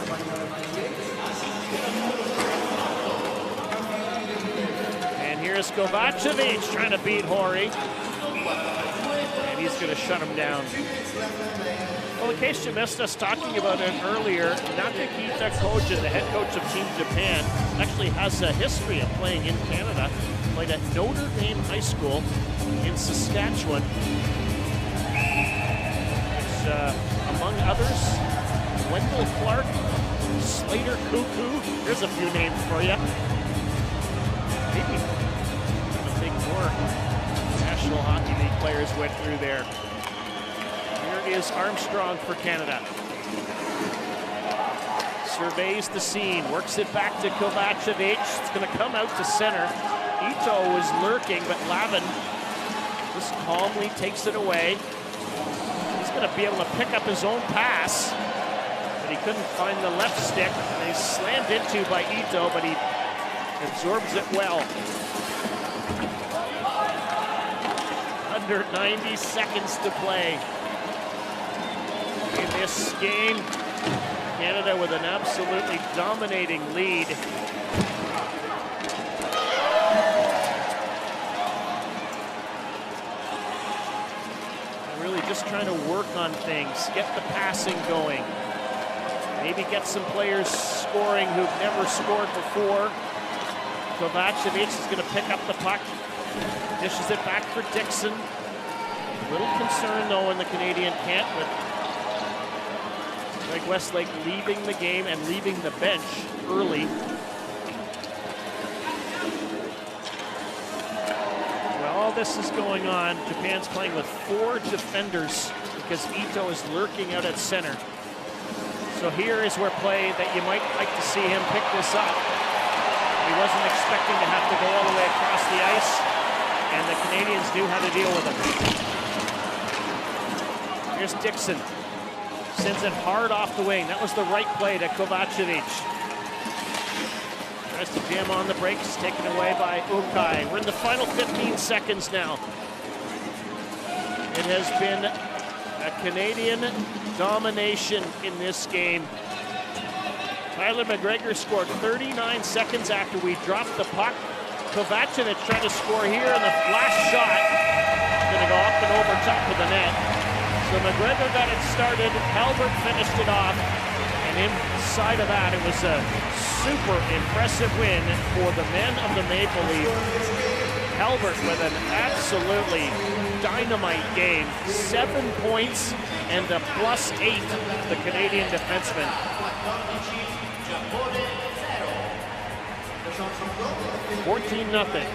And here's Kovacevic trying to beat Horry. And he's going to shut him down. Well, in case you missed us talking about it earlier, Nakakita Koja, the head coach of Team Japan, actually has a history of playing in Canada. Played at Notre Dame High School in Saskatchewan. Which, among others, Wendell Clark, Slater Cuckoo. Here's a few names for you. Maybe I think more National Hockey League players went through there. Here is Armstrong for Canada. Surveys the scene, works it back to Kovacevic. It's going to come out to center. Ito was lurking, but Lavin just calmly takes it away. He's going to be able to pick up his own pass, but he couldn't find the left stick. And he's slammed into by Ito, but he absorbs it well. Under 90 seconds to play in this game. Canada with an absolutely dominating lead. Really just trying to work on things, get the passing going. Maybe get some players scoring who've never scored before. Kovacevic is going to pick up the puck. Dishes it back for Dixon. A little concern though in the Canadian camp with Greg Westlake leaving the game and leaving the bench early. While all this is going on, Japan's playing with 4 defenders because Ito is lurking out at center. So here is where play that you might like to see him pick this up. He wasn't expecting to have to go all the way across the ice, and the Canadians knew how to deal with him. Here's Dixon. Sends it hard off the wing. That was the right play to Kovacevic. Tries to jam on the brakes, taken away by Ukai. We're in the final 15 seconds now. It has been a A Canadian domination in this game. Tyler McGregor scored 39 seconds after we dropped the puck. Kovacevic trying to score here, and the last shot is going to go up and over top of the net. So McGregor got it started, Halbert finished it off, and inside of that, it was a super impressive win for the men of the Maple Leaf. Halbert with an absolutely dynamite game, 7 points and a +8, the Canadian defenseman. 14-0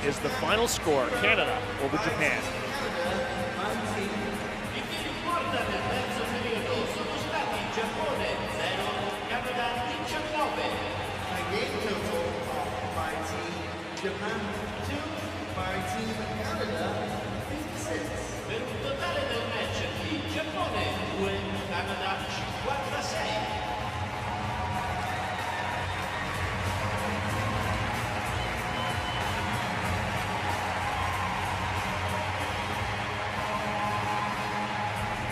is the final score. Canada over Japan. Japan 2 by Team Canada 56. Per un totale del match di Giappone 2, Canada 56.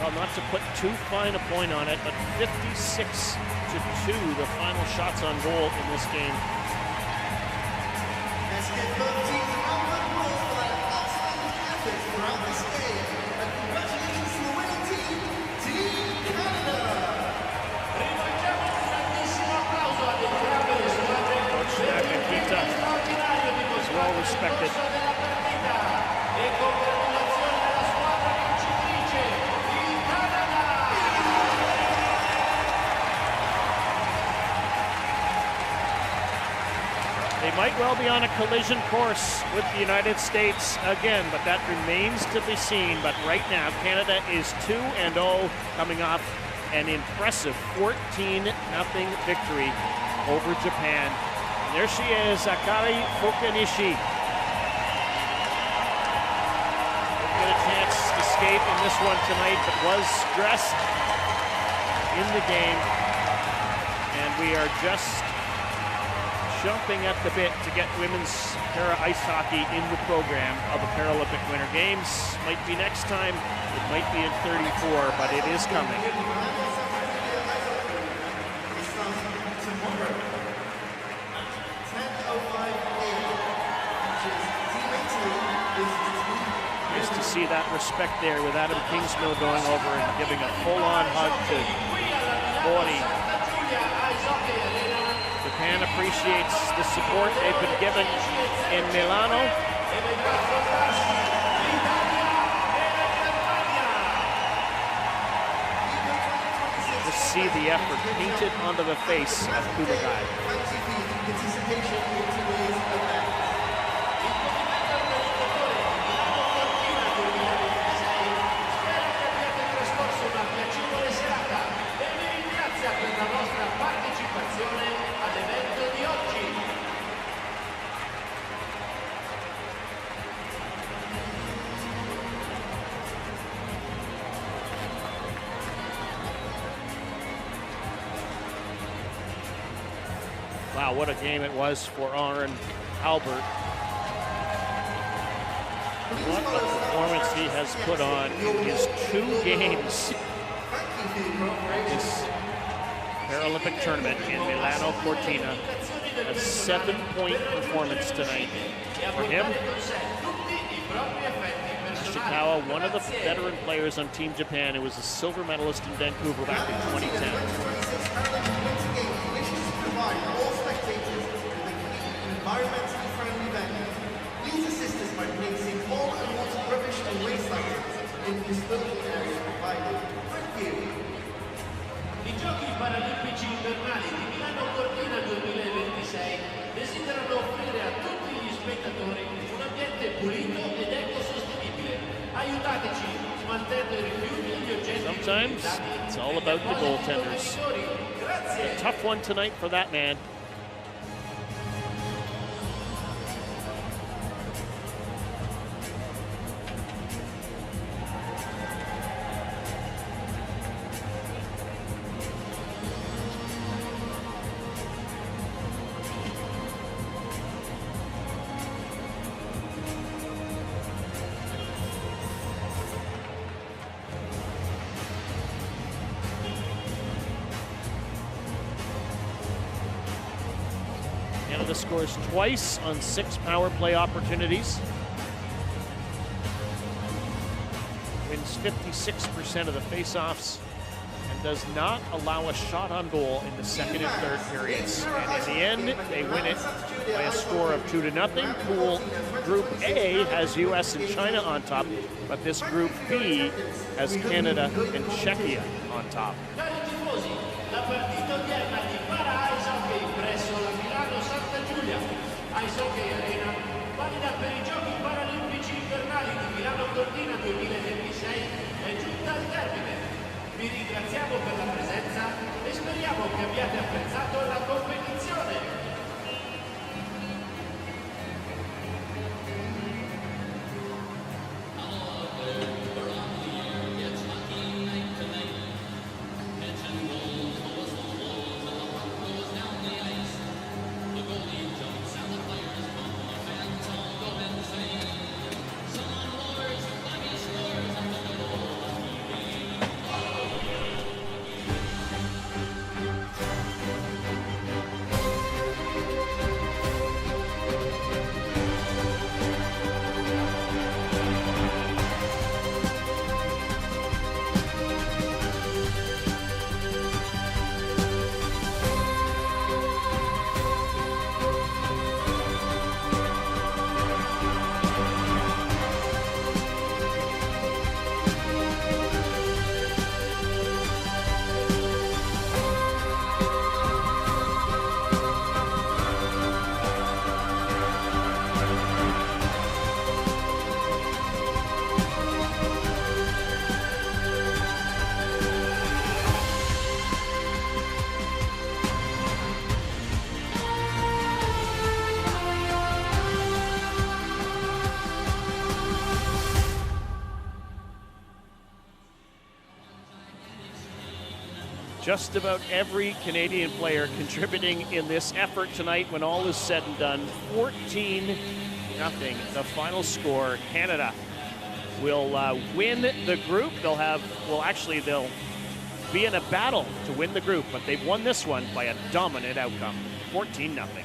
Well, not to put too fine a point on it, but 56-2, the final shots on goal in this game. Let's give both teams a round of applause for their outstanding efforts throughout this game. And congratulations to the winning team, Team Canada! Rivolgiamo un grandissimo applauso ad entrambe le squadre Coach Nakakita is well respected. della partita e congratulazioni alla squadra vincitrice, il Canada! They might well be on a collision course with the United States again, but that remains to be seen. But right now, Canada is 2-0, coming off an impressive 14-0 victory over Japan. And there she is, Akari Fukunishi. Didn't get a chance to skate in this one tonight, but was stressed in the game. And we are just jumping at the bit to get women's para ice hockey in the program of the Paralympic Winter Games. Might be next time, it might be in 34, but it is coming. Nice to see that respect there with Adam Kingsmill going over and giving a full-on hug to Bonnie. Japan appreciates the support they've been given in Milano. Just see the effort painted onto the face of Kumagai. Wow, what a game it was for Aaron Albert. What a performance he has put on in his 2 games. This Paralympic tournament in Milano Cortina. A 7-point performance tonight for him. Ishikawa, one of the veteran players on Team Japan, who was a silver medalist in Vancouver back in 2010. All spectators with a clean and environmentally friendly venue. Please assist us by placing all unwanted rubbish and waste items in disposal areas provided. Thank you. I Giochi Paralimpici Invernali di Milano Cortina 2026 desiderano offrire a tutti gli spettatori un ambiente pulito ed ecosostenibile. Aiutateci smaltendo i rifiuti e gli oggetti. Sometimes it's all about the goaltenders. A tough one tonight for that man. Canada scores twice on 6 power play opportunities. Wins 56% of the faceoffs and does not allow a shot on goal in the second and third periods. And in the end, they win it by a score of 2-0. Pool Group A has US and China on top, but this Group B has Canada and Czechia on top. Cari tifosi, la partita odierna di Ice Hockey presso la Milano Santa Giulia Ice Hockey Arena, valida per i Giochi Paralimpici Invernali di Milano Cortina 2026, è giunta al termine. Vi ringraziamo per la presenza e speriamo che abbiate apprezzato la competizione. Just about every Canadian player contributing in this effort tonight when all is said and done. 14-0, the final score. Canada will win the group. They'll be in a battle to win the group, but they've won this one by a dominant outcome, 14-0.